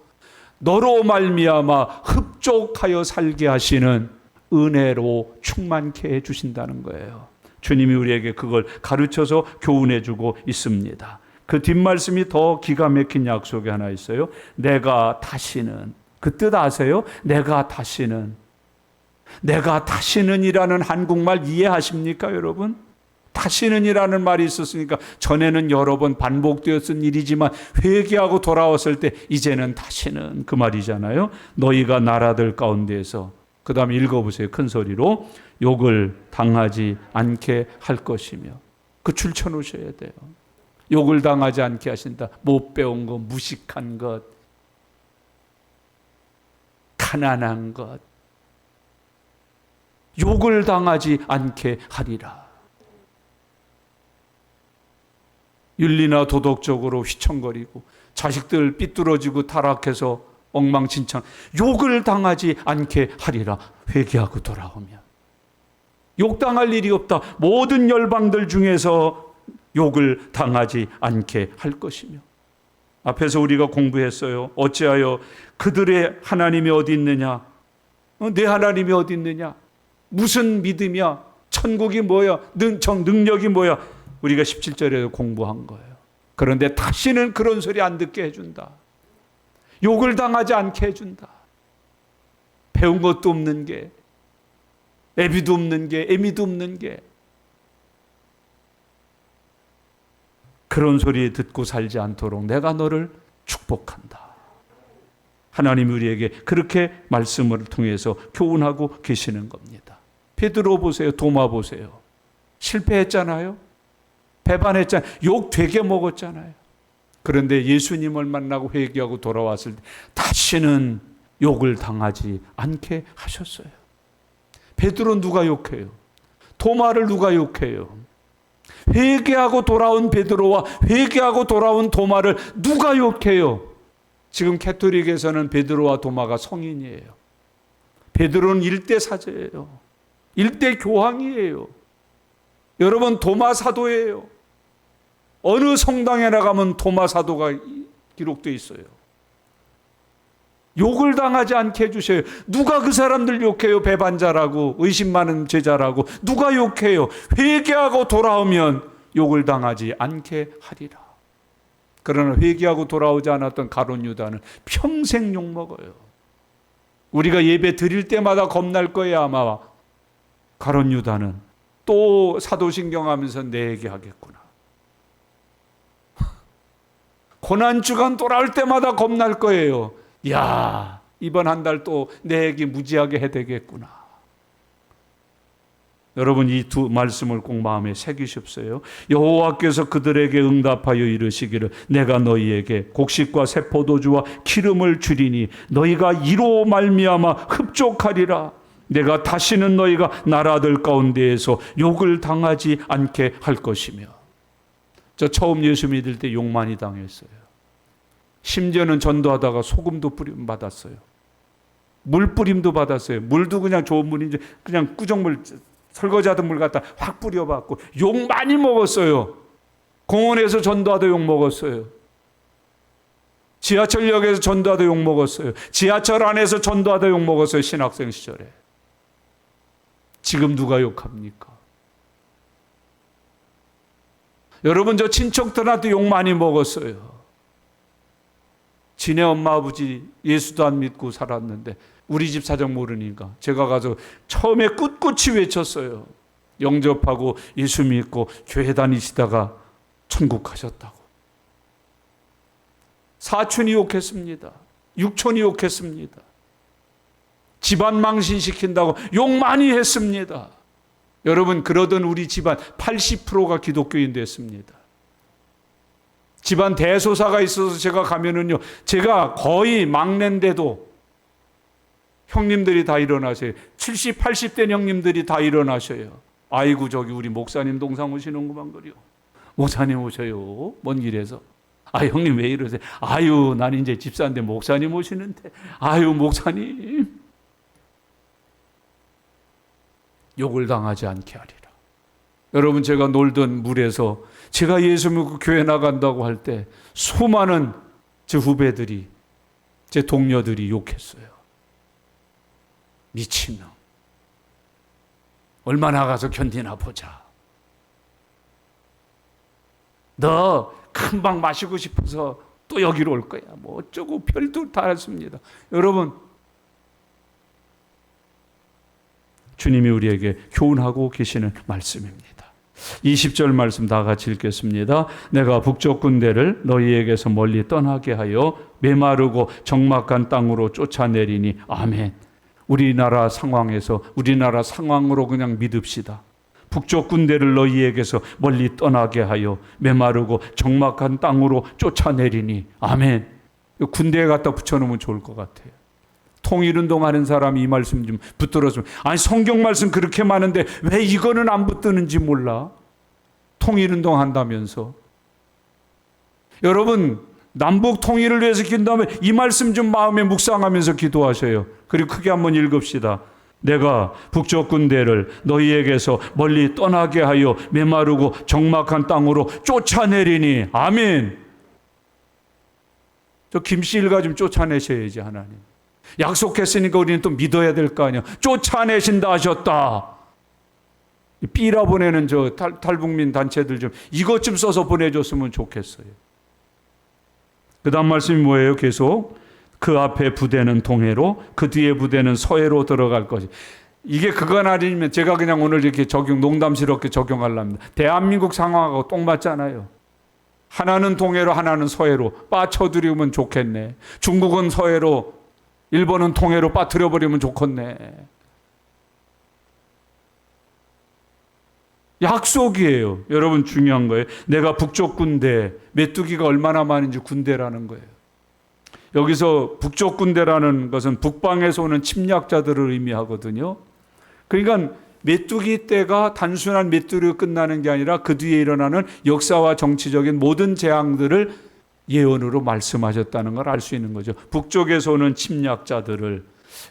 너로 말미암아 흡족하여 살게 하시는 은혜로 충만케 해주신다는 거예요. 주님이 우리에게 그걸 가르쳐서 교훈해주고 있습니다. 그 뒷말씀이 더 기가 막힌 약속이 하나 있어요. 내가 다시는, 그 뜻 아세요? 내가 다시는 이라는 한국말 이해하십니까, 여러분? 다시는 이라는 말이 있었으니까 전에는 여러 번 반복되었던 일이지만 회개하고 돌아왔을 때 이제는 다시는, 그 말이잖아요. 너희가 나라들 가운데에서, 그 다음에 읽어보세요. 큰 소리로. 욕을 당하지 않게 할 것이며. 그 줄 쳐놓으셔야 돼요. 욕을 당하지 않게 하신다. 못 배운 것, 무식한 것, 가난한 것, 욕을 당하지 않게 하리라. 윤리나 도덕적으로 휘청거리고 자식들 삐뚤어지고 타락해서 엉망진창, 욕을 당하지 않게 하리라. 회개하고 돌아오면 욕당할 일이 없다. 모든 열방들 중에서 욕을 당하지 않게 할 것이며. 앞에서 우리가 공부했어요. 어찌하여 그들의 하나님이 어디 있느냐? 내 하나님이 어디 있느냐? 무슨 믿음이야? 천국이 뭐야? 능력이 뭐야? 우리가 17절에 공부한 거예요. 그런데 다시는 그런 소리 안 듣게 해준다. 욕을 당하지 않게 해준다. 배운 것도 없는 게, 애비도 없는 게, 애미도 없는 게, 그런 소리 듣고 살지 않도록 내가 너를 축복한다. 하나님이 우리에게 그렇게 말씀을 통해서 교훈하고 계시는 겁니다. 베드로 보세요. 도마 보세요. 실패했잖아요. 배반했잖아요. 욕 되게 먹었잖아요. 그런데 예수님을 만나고 회개하고 돌아왔을 때 다시는 욕을 당하지 않게 하셨어요. 베드로 누가 욕해요? 도마를 누가 욕해요? 회개하고 돌아온 베드로와 회개하고 돌아온 도마를 누가 욕해요? 지금 캐토릭에서는 베드로와 도마가 성인이에요. 베드로는 일대 사제예요. 일대 교황이에요. 여러분, 도마 사도예요. 어느 성당에 나가면 도마 사도가 기록되어 있어요. 욕을 당하지 않게 해주셔요. 누가 그 사람들 욕해요? 배반자라고, 의심 많은 제자라고. 누가 욕해요? 회개하고 돌아오면 욕을 당하지 않게 하리라. 그러나 회개하고 돌아오지 않았던 가룟 유다는 평생 욕먹어요. 우리가 예배 드릴 때마다 겁날 거예요. 아마 가룟 유다는 또 사도신경하면서 내 얘기하겠구나. 고난주간 돌아올 때마다 겁날 거예요. 야, 이번 한 달 또 내 얘기 무지하게 해대겠구나. 여러분, 이 두 말씀을 꼭 마음에 새기십시오. 여호와께서 그들에게 응답하여 이르시기를 내가 너희에게 곡식과 새 포도주와 기름을 주리니 너희가 이로 말미암아 흡족하리라. 내가 다시는 너희가 나라들 가운데에서 욕을 당하지 않게 할 것이며. 저 처음 예수 믿을 때 욕 많이 당했어요. 심지어는 전도하다가 소금도 뿌림 받았어요. 물 뿌림도 받았어요. 물도 그냥 좋은 물인지 그냥 꾸정물, 설거지하던 물 갖다 확 뿌려봤고 욕 많이 먹었어요. 공원에서 전도하다 욕 먹었어요. 지하철역에서 전도하다 욕 먹었어요. 지하철 안에서 전도하다 욕 먹었어요. 신학생 시절에. 지금 누가 욕합니까? 여러분, 저 친척들한테 욕 많이 먹었어요. 지네 엄마 아버지 예수도 안 믿고 살았는데 우리 집 사정 모르니까 제가 가서 처음에 꿋꿋이 외쳤어요. 영접하고 예수 믿고 교회 다니시다가 천국 가셨다고. 사촌이 욕했습니다. 육촌이 욕했습니다. 집안 망신시킨다고 욕 많이 했습니다. 여러분, 그러던 우리 집안 80%가 기독교인 됐습니다. 집안 대소사가 있어서 제가 가면은요, 제가 거의 막내인데도 형님들이 다 일어나셔요. 70, 80대 형님들이 다 일어나셔요. 아이고, 저기 우리 목사님 동상 오시는구만 그래요. 목사님 오셔요. 먼 길에서. 아, 형님 왜 이러세요? 아유, 난 이제 집사인데 목사님 오시는데. 아유, 목사님. 욕을 당하지 않게 하리라. 여러분, 제가 놀던 물에서 제가 예수 믿고 교회 나간다고 할 때 수많은 제 후배들이, 제 동료들이 욕했어요. 미친놈. 얼마나 가서 견디나 보자. 너 금방 마시고 싶어서 또 여기로 올 거야. 뭐 어쩌고 별도 다 했습니다. 여러분, 주님이 우리에게 교훈하고 계시는 말씀입니다. 20절 말씀 다 같이 읽겠습니다. 내가 북쪽 군대를 너희에게서 멀리 떠나게 하여 메마르고 적막한 땅으로 쫓아내리니. 아멘. 우리나라 상황으로 그냥 믿읍시다. 북쪽 군대를 너희에게서 멀리 떠나게 하여 메마르고 적막한 땅으로 쫓아내리니. 아멘. 군대에 갖다 붙여놓으면 좋을 것 같아요. 통일운동하는 사람이 이 말씀 좀 붙들어주면, 아니 성경 말씀 그렇게 많은데 왜 이거는 안 붙드는지 몰라. 통일운동 한다면서. 여러분, 남북 통일을 위해서 기도하면 이 말씀 좀 마음에 묵상하면서 기도하셔요. 그리고 크게 한번 읽읍시다. 내가 북쪽 군대를 너희에게서 멀리 떠나게 하여 메마르고 적막한 땅으로 쫓아내리니. 아멘. 저 김씨 일가 좀 쫓아내셔야지. 하나님 약속했으니까 우리는 또 믿어야 될 거 아니야. 쫓아내신다 하셨다. 삐라 보내는 저 탈북민 단체들 좀 이것 좀 써서 보내줬으면 좋겠어요. 그 다음 말씀이 뭐예요? 계속 그 앞에 부대는 동해로, 그 뒤에 부대는 서해로 들어갈 것이. 이게 그건 아니면 제가 그냥 오늘 이렇게 농담스럽게 적용하려합니다. 대한민국 상황하고 똥 맞잖아요. 하나는 동해로, 하나는 서해로 빠쳐들이면 좋겠네. 중국은 서해로, 일본은 통해로 빠뜨려버리면 좋겠네. 약속이에요. 여러분, 중요한 거예요. 내가 북쪽 군대, 메뚜기가 얼마나 많은지 군대라는 거예요. 여기서 북쪽 군대라는 것은 북방에서 오는 침략자들을 의미하거든요. 그러니까 메뚜기 때가 단순한 메뚜기로 끝나는 게 아니라 그 뒤에 일어나는 역사와 정치적인 모든 재앙들을 예언으로 말씀하셨다는 걸 알 수 있는 거죠. 북쪽에서 오는 침략자들을.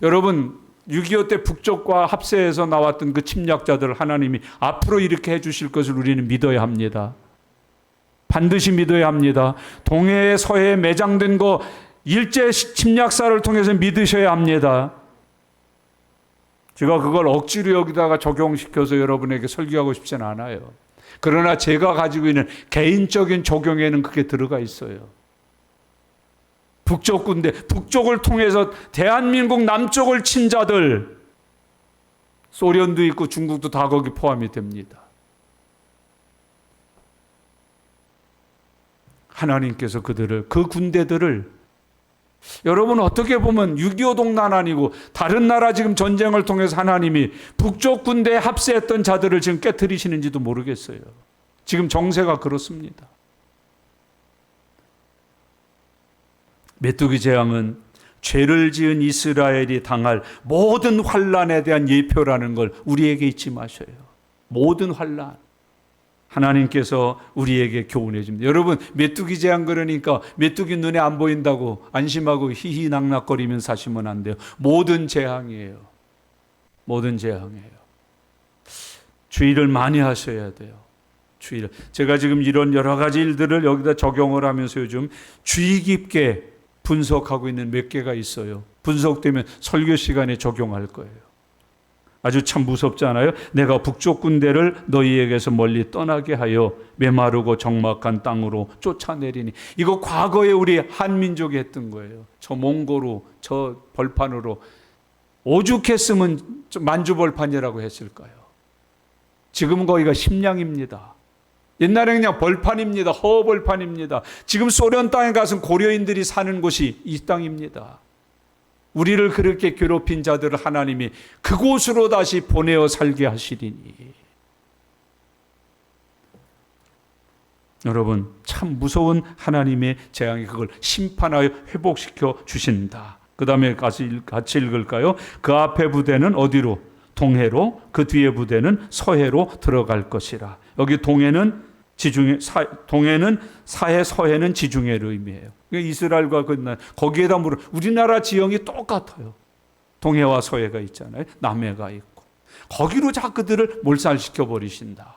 여러분, 6.25 때 북쪽과 합세해서 나왔던 그 침략자들을 하나님이 앞으로 이렇게 해주실 것을 우리는 믿어야 합니다. 반드시 믿어야 합니다. 동해에 서해에 매장된 거 일제 침략사를 통해서 믿으셔야 합니다. 제가 그걸 억지로 여기다가 적용시켜서 여러분에게 설교하고 싶진 않아요. 그러나 제가 가지고 있는 개인적인 적용에는 그게 들어가 있어요. 북쪽 군대, 북쪽을 통해서 대한민국 남쪽을 친 자들, 소련도 있고 중국도 다 거기 포함이 됩니다. 하나님께서 그들을, 그 군대들을, 여러분 어떻게 보면 6.25 동란 아니고 다른 나라 지금 전쟁을 통해서 하나님이 북쪽 군대에 합세했던 자들을 지금 깨트리시는지도 모르겠어요. 지금 정세가 그렇습니다. 메뚜기 재앙은 죄를 지은 이스라엘이 당할 모든 환난에 대한 예표라는 걸 우리에게 잊지 마셔요. 모든 환난. 하나님께서 우리에게 교훈해 줍니다. 여러분, 메뚜기 재앙 그러니까 메뚜기 눈에 안 보인다고 안심하고 희희낙낙거리면 사시면 안 돼요. 모든 재앙이에요. 모든 재앙이에요. 주의를 많이 하셔야 돼요. 주의를. 제가 지금 이런 여러 가지 일들을 여기다 적용을 하면서 요즘 주의 깊게 분석하고 있는 몇 개가 있어요. 분석되면 설교 시간에 적용할 거예요. 아주 참 무섭지 않아요? 내가 북쪽 군대를 너희에게서 멀리 떠나게 하여 메마르고 적막한 땅으로 쫓아내리니. 이거 과거에 우리 한민족이 했던 거예요. 저 몽고로, 저 벌판으로 오죽했으면 만주벌판이라고 했을까요? 지금은 거기가 심량입니다. 옛날에 그냥 벌판입니다. 허벌판입니다. 지금 소련 땅에 가서 고려인들이 사는 곳이 이 땅입니다. 우리를 그렇게 괴롭힌 자들을 하나님이 그곳으로 다시 보내어 살게 하시리니. 여러분, 참 무서운 하나님의 재앙이 그걸 심판하여 회복시켜 주신다. 그 다음에 같이 읽을까요? 그 앞에 부대는 어디로? 동해로, 그 뒤에 부대는 서해로 들어갈 것이라. 여기 동해는 동해는 사해, 서해는 지중해를 의미해요. 이스라엘과 거기에다 물어, 우리나라 지형이 똑같아요. 동해와 서해가 있잖아요. 남해가 있고. 거기로 자 그들을 몰살시켜 버리신다.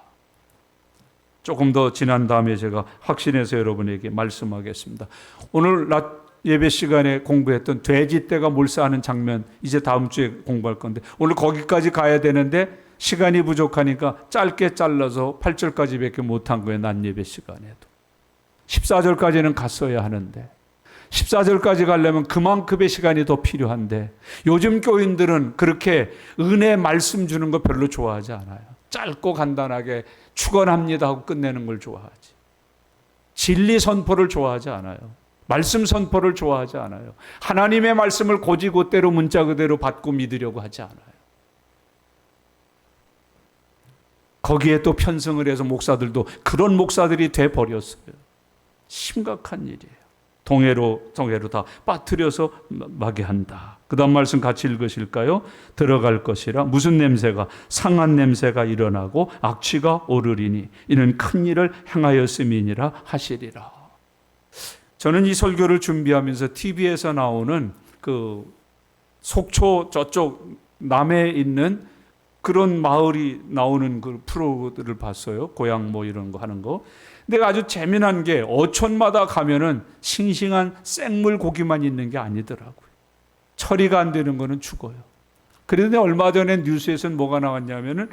조금 더 지난 다음에 제가 확신해서 여러분에게 말씀하겠습니다. 오늘 낮 예배 시간에 공부했던 돼지떼가 몰살하는 장면, 이제 다음 주에 공부할 건데 오늘 거기까지 가야 되는데 시간이 부족하니까 짧게 잘라서 8절까지밖에 못한 거예요. 낮 예배 시간에도. 14절까지는 갔어야 하는데 14절까지 가려면 그만큼의 시간이 더 필요한데 요즘 교인들은 그렇게 은혜 말씀 주는 거 별로 좋아하지 않아요. 짧고 간단하게 축원합니다 하고 끝내는 걸 좋아하지. 진리 선포를 좋아하지 않아요. 말씀 선포를 좋아하지 않아요. 하나님의 말씀을 고지고대로 문자 그대로 받고 믿으려고 하지 않아요. 거기에 또 편승을 해서 목사들도 그런 목사들이 돼버렸어요. 심각한 일이에요. 동해로 다 빠뜨려서 마게 한다. 그 다음 말씀 같이 읽으실까요? 들어갈 것이라. 무슨 냄새가? 상한 냄새가 일어나고 악취가 오르리니 이는 큰 일을 행하였음이니라 하시리라. 저는 이 설교를 준비하면서 TV에서 나오는 그 속초 저쪽 남해에 있는 그런 마을이 나오는 그 프로를 봤어요. 고향 뭐 이런 거 하는 거. 근데 아주 재미난 게 어촌마다 가면은 싱싱한 생물 고기만 있는 게 아니더라고요. 처리가 안 되는 거는 죽어요. 그런데 얼마 전에 뉴스에서는 뭐가 나왔냐면은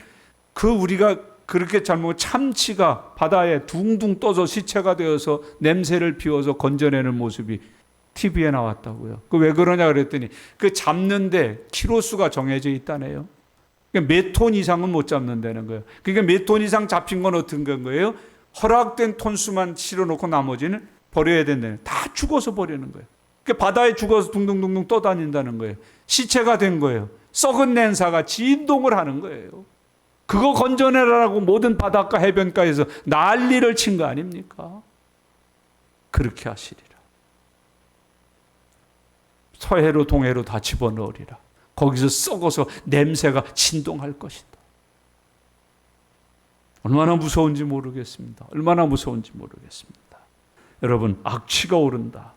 그 우리가 그렇게 잘못 참치가 바다에 둥둥 떠서 시체가 되어서 냄새를 피워서 건져내는 모습이 TV에 나왔다고요. 그 왜 그러냐 그랬더니 그 잡는데 키로수가 정해져 있다네요. 그러니까 몇 톤 이상은 못 잡는다는 거예요. 그러니까 몇 톤 이상 잡힌 건 어떤 건 거예요? 허락된 톤수만 실어놓고 나머지는 버려야 된다는, 다 죽어서 버리는 거예요. 그러니까 바다에 죽어서 둥둥둥둥 떠다닌다는 거예요. 시체가 된 거예요. 썩은 냄새가 진동을 하는 거예요. 그거 건져내라고 모든 바닷가 해변가에서 난리를 친 거 아닙니까? 그렇게 하시리라. 서해로 동해로 다 집어넣으리라. 거기서 썩어서 냄새가 진동할 것이다. 얼마나 무서운지 모르겠습니다. 얼마나 무서운지 모르겠습니다. 여러분, 악취가 오른다.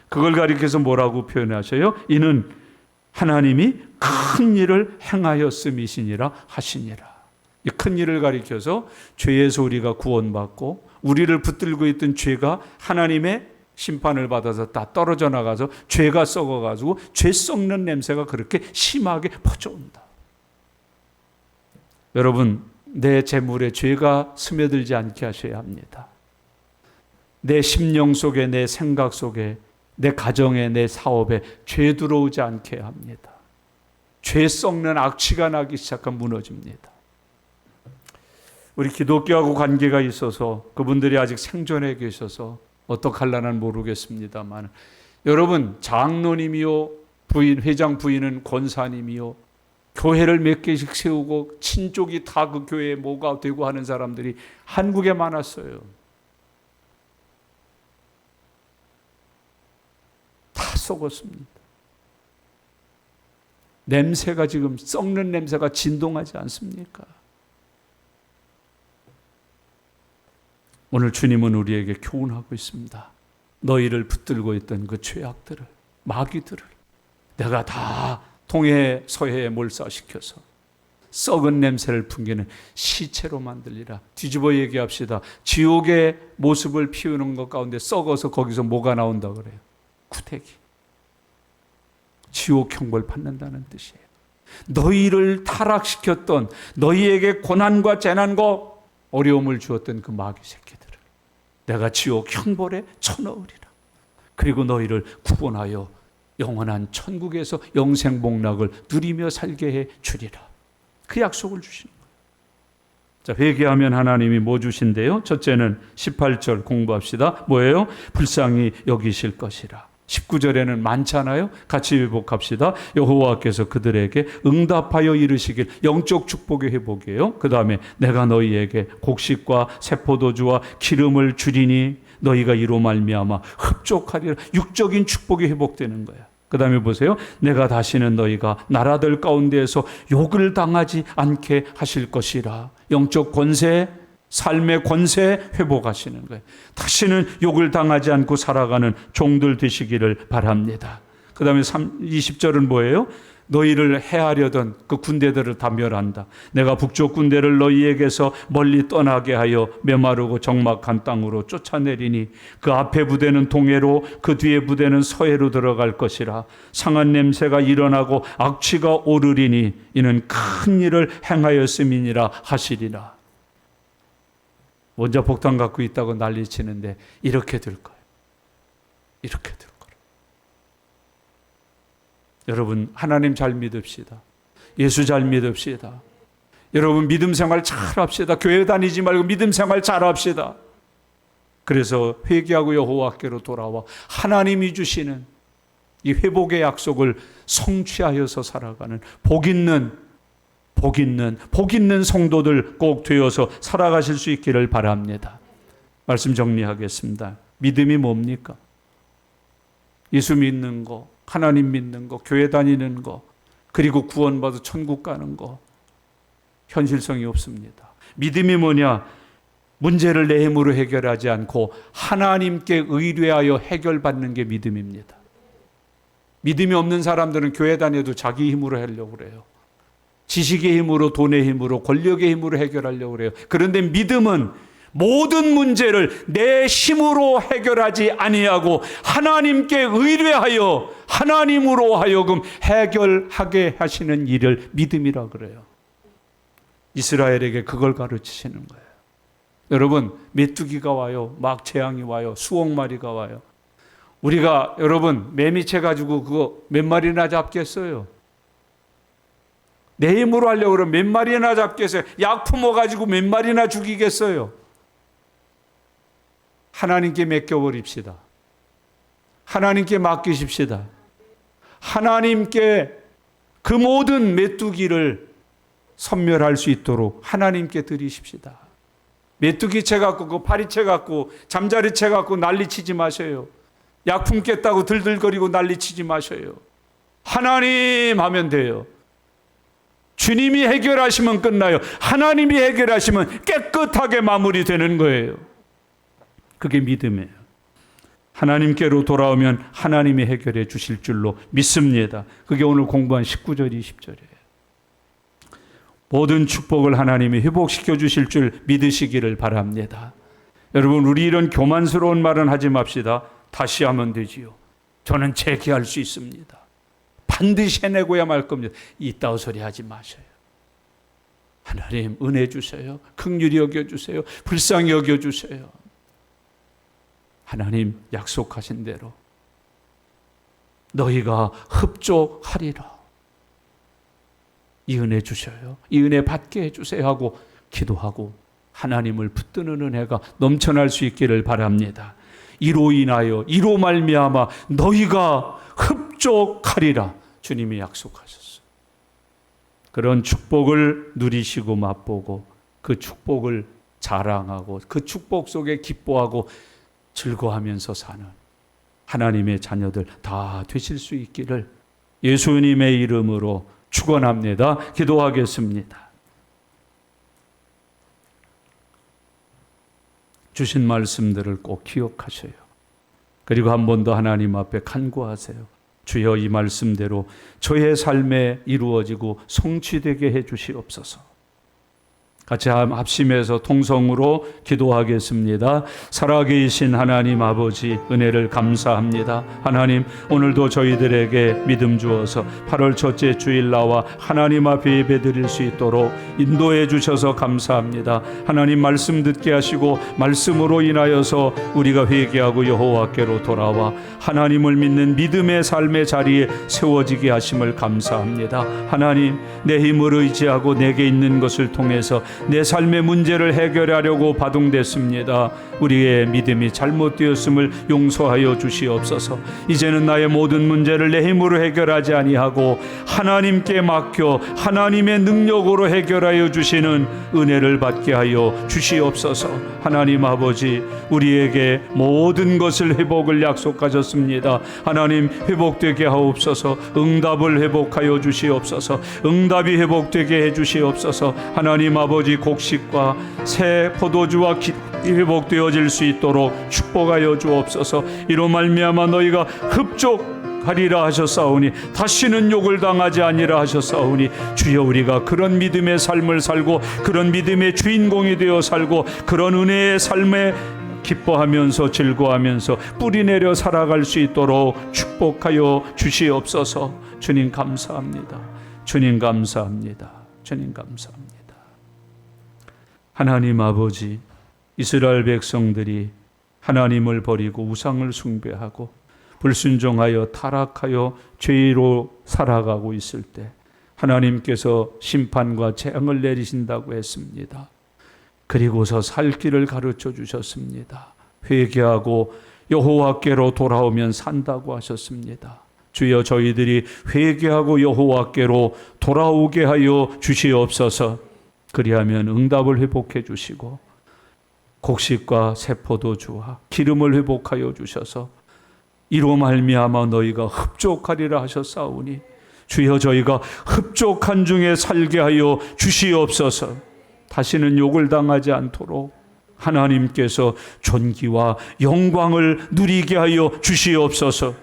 그걸 가리켜서 뭐라고 표현하셔요? 이는 하나님이 큰 일을 행하였음이시니라 하시니라. 이 큰 일을 가리켜서 죄에서 우리가 구원받고 우리를 붙들고 있던 죄가 하나님의 심판을 받아서 다 떨어져 나가서 죄가 썩어가지고 죄 썩는 냄새가 그렇게 심하게 퍼져온다. 여러분, 내 재물에 죄가 스며들지 않게 하셔야 합니다. 내 심령 속에, 내 생각 속에 내 가정에, 내 사업에 죄 들어오지 않게 합니다. 죄 썩는 악취가 나기 시작하면 무너집니다. 우리 기독교하고 관계가 있어서 그분들이 아직 생존해 계셔서 어떡할라는 모르겠습니다만, 여러분, 장로님이요, 부인, 회장 부인은 권사님이요, 교회를 몇 개씩 세우고 친족이 다 그 교회에 뭐가 되고 하는 사람들이 한국에 많았어요. 다 썩었습니다. 냄새가 지금, 썩는 냄새가 진동하지 않습니까? 오늘 주님은 우리에게 교훈하고 있습니다. 너희를 붙들고 있던 그 죄악들을, 마귀들을 내가 다 동해 서해에 몰사시켜서 썩은 냄새를 풍기는 시체로 만들리라. 뒤집어 얘기합시다. 지옥의 모습을 피우는 것 가운데 썩어서 거기서 뭐가 나온다 그래요? 구데기. 지옥 형벌 받는다는 뜻이에요. 너희를 타락시켰던, 너희에게 고난과 재난과 어려움을 주었던 그 마귀 새끼들을 내가 지옥 형벌에 쳐넣으리라. 그리고 너희를 구원하여 영원한 천국에서 영생 복락을 누리며 살게 해 주리라. 그 약속을 주시는 거예요. 자, 회개하면 하나님이 뭐 주신대요? 첫째는 18절 공부합시다. 뭐예요? 불쌍히 여기실 것이라. 19절에는 많잖아요. 같이 회복합시다. 여호와께서 그들에게 응답하여 이르시길, 영적 축복의 회복이에요. 그 다음에 내가 너희에게 곡식과 새포도주와 기름을 주리니 너희가 이로 말미암아 흡족하리라. 육적인 축복이 회복되는 거야. 그 다음에 보세요. 내가 다시는 너희가 나라들 가운데에서 욕을 당하지 않게 하실 것이라. 영적 권세, 삶의 권세 회복하시는 거예요. 다시는 욕을 당하지 않고 살아가는 종들 되시기를 바랍니다. 그 다음에 20절은 뭐예요? 너희를 해하려던 그 군대들을 다 멸한다. 내가 북쪽 군대를 너희에게서 멀리 떠나게 하여 메마르고 적막한 땅으로 쫓아내리니 그 앞에 부대는 동해로 그 뒤에 부대는 서해로 들어갈 것이라. 상한 냄새가 일어나고 악취가 오르리니 이는 큰 일을 행하였음이니라 하시리라. 먼저 폭탄 갖고 있다고 난리치는데 이렇게 될 거예요. 이렇게 될 거예요. 여러분, 하나님 잘 믿읍시다. 예수 잘 믿읍시다. 여러분, 믿음 생활 잘 합시다. 교회 다니지 말고 믿음 생활 잘 합시다. 그래서 회개하고 여호와께로 돌아와 하나님이 주시는 이 회복의 약속을 성취하여서 살아가는 복 있는 성도들 꼭 되어서 살아가실 수 있기를 바랍니다. 말씀 정리하겠습니다. 믿음이 뭡니까? 예수 믿는 거, 하나님 믿는 거, 교회 다니는 거, 그리고 구원받아 천국 가는 거, 현실성이 없습니다. 믿음이 뭐냐? 문제를 내 힘으로 해결하지 않고 하나님께 의뢰하여 해결받는 게 믿음입니다. 믿음이 없는 사람들은 교회 다녀도 자기 힘으로 하려고 그래요. 지식의 힘으로, 돈의 힘으로, 권력의 힘으로 해결하려고 그래요. 그런데 믿음은 모든 문제를 내 힘으로 해결하지 아니하고 하나님께 의뢰하여 하나님으로 하여금 해결하게 하시는 일을 믿음이라 그래요. 이스라엘에게 그걸 가르치시는 거예요. 여러분, 메뚜기가 와요. 막 재앙이 와요. 수억 마리가 와요. 우리가 여러분 매미채 가지고 그거 몇 마리나 잡겠어요? 내 힘으로 하려고 그러면 몇 마리나 잡겠어요? 약 품어가지고 몇 마리나 죽이겠어요? 하나님께 맡겨버립시다. 하나님께 맡기십시다. 하나님께 그 모든 메뚜기를 섬멸할 수 있도록 하나님께 드리십시다. 메뚜기채 갖고 그 파리채 갖고 잠자리채 갖고 난리치지 마셔요. 약 품겠다고 들들거리고 난리치지 마셔요. 하나님 하면 돼요. 주님이 해결하시면 끝나요. 하나님이 해결하시면 깨끗하게 마무리되는 거예요. 그게 믿음이에요. 하나님께로 돌아오면 하나님이 해결해 주실 줄로 믿습니다. 그게 오늘 공부한 19절, 20절이에요. 모든 축복을 하나님이 회복시켜 주실 줄 믿으시기를 바랍니다. 여러분, 우리 이런 교만스러운 말은 하지 맙시다. 다시 하면 되지요. 저는 재기할 수 있습니다. 반드시 해내고야 말 겁니다. 이따위 소리 하지 마셔요. 하나님 은혜 주세요. 긍휼히 여겨주세요. 불쌍히 여겨주세요. 하나님 약속하신 대로 너희가 흡족하리라. 이 은혜 주셔요. 이 은혜 받게 해주세요 하고 기도하고 하나님을 붙드는 은혜가 넘쳐날 수 있기를 바랍니다. 이로 인하여 이로 말미암아 너희가 흡족하리라 주님이 약속하셨어요. 그런 축복을 누리시고 맛보고 그 축복을 자랑하고 그 축복 속에 기뻐하고 즐거워하면서 사는 하나님의 자녀들 다 되실 수 있기를 예수님의 이름으로 축원합니다. 기도하겠습니다. 주신 말씀들을 꼭 기억하셔요. 그리고 한 번 더 하나님 앞에 간구하세요. 주여, 이 말씀대로 저의 삶에 이루어지고 성취되게 해 주시옵소서. 같이 합심해서 통성으로 기도하겠습니다. 살아계신 하나님 아버지, 은혜를 감사합니다. 하나님, 오늘도 저희들에게 믿음 주어서 8월 첫째 주일 나와 하나님 앞에 예배드릴 수 있도록 인도해 주셔서 감사합니다. 하나님, 말씀 듣게 하시고 말씀으로 인하여서 우리가 회개하고 여호와께로 돌아와 하나님을 믿는 믿음의 삶의 자리에 세워지게 하심을 감사합니다. 하나님, 내 힘을 의지하고 내게 있는 것을 통해서 내 삶의 문제를 해결하려고 바둥댔습니다. 우리의 믿음이 잘못되었음을 용서하여 주시옵소서. 이제는 나의 모든 문제를 내 힘으로 해결하지 아니하고 하나님께 맡겨 하나님의 능력으로 해결하여 주시는 은혜를 받게 하여 주시옵소서. 하나님 아버지, 우리에게 모든 것을 회복을 약속하셨습니다. 하나님, 회복되게 하옵소서. 응답을 회복하여 주시옵소서. 응답이 회복되게 해 주시옵소서. 하나님 아버지, 곡식과 새 포도주와 기름이 회복되어질 수 있도록 축복하여 주옵소서. 이로 말미암아 너희가 흡족하리라 하셨사오니 다시는 욕을 당하지 아니라 하셨사오니 주여, 우리가 그런 믿음의 삶을 살고 그런 믿음의 주인공이 되어 살고 그런 은혜의 삶에 기뻐하면서 즐거워하면서 뿌리내려 살아갈 수 있도록 축복하여 주시옵소서. 주님 감사합니다. 주님 감사합니다. 주님 감사합니다. 하나님 아버지, 이스라엘 백성들이 하나님을 버리고 우상을 숭배하고 불순종하여 타락하여 죄로 살아가고 있을 때 하나님께서 심판과 재앙을 내리신다고 했습니다. 그리고서 살 길을 가르쳐 주셨습니다. 회개하고 여호와께로 돌아오면 산다고 하셨습니다. 주여, 저희들이 회개하고 여호와께로 돌아오게 하여 주시옵소서. 그리하면 응답을 회복해 주시고 곡식과 새 포도주와 기름을 회복하여 주셔서 이로 말미암아 너희가 흡족하리라 하셨사오니 주여, 저희가 흡족한 중에 살게 하여 주시옵소서. 다시는 욕을 당하지 않도록 하나님께서 존귀와 영광을 누리게 하여 주시옵소서.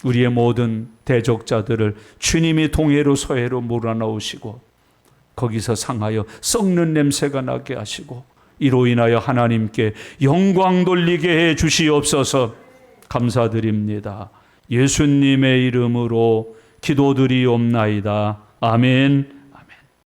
우리의 모든 대적자들을 주님이 동해로 서해로 몰아넣으시고 거기서 상하여 썩는 냄새가 나게 하시고 이로 인하여 하나님께 영광 돌리게 해 주시옵소서. 감사드립니다. 예수님의 이름으로 기도드리옵나이다. 아멘.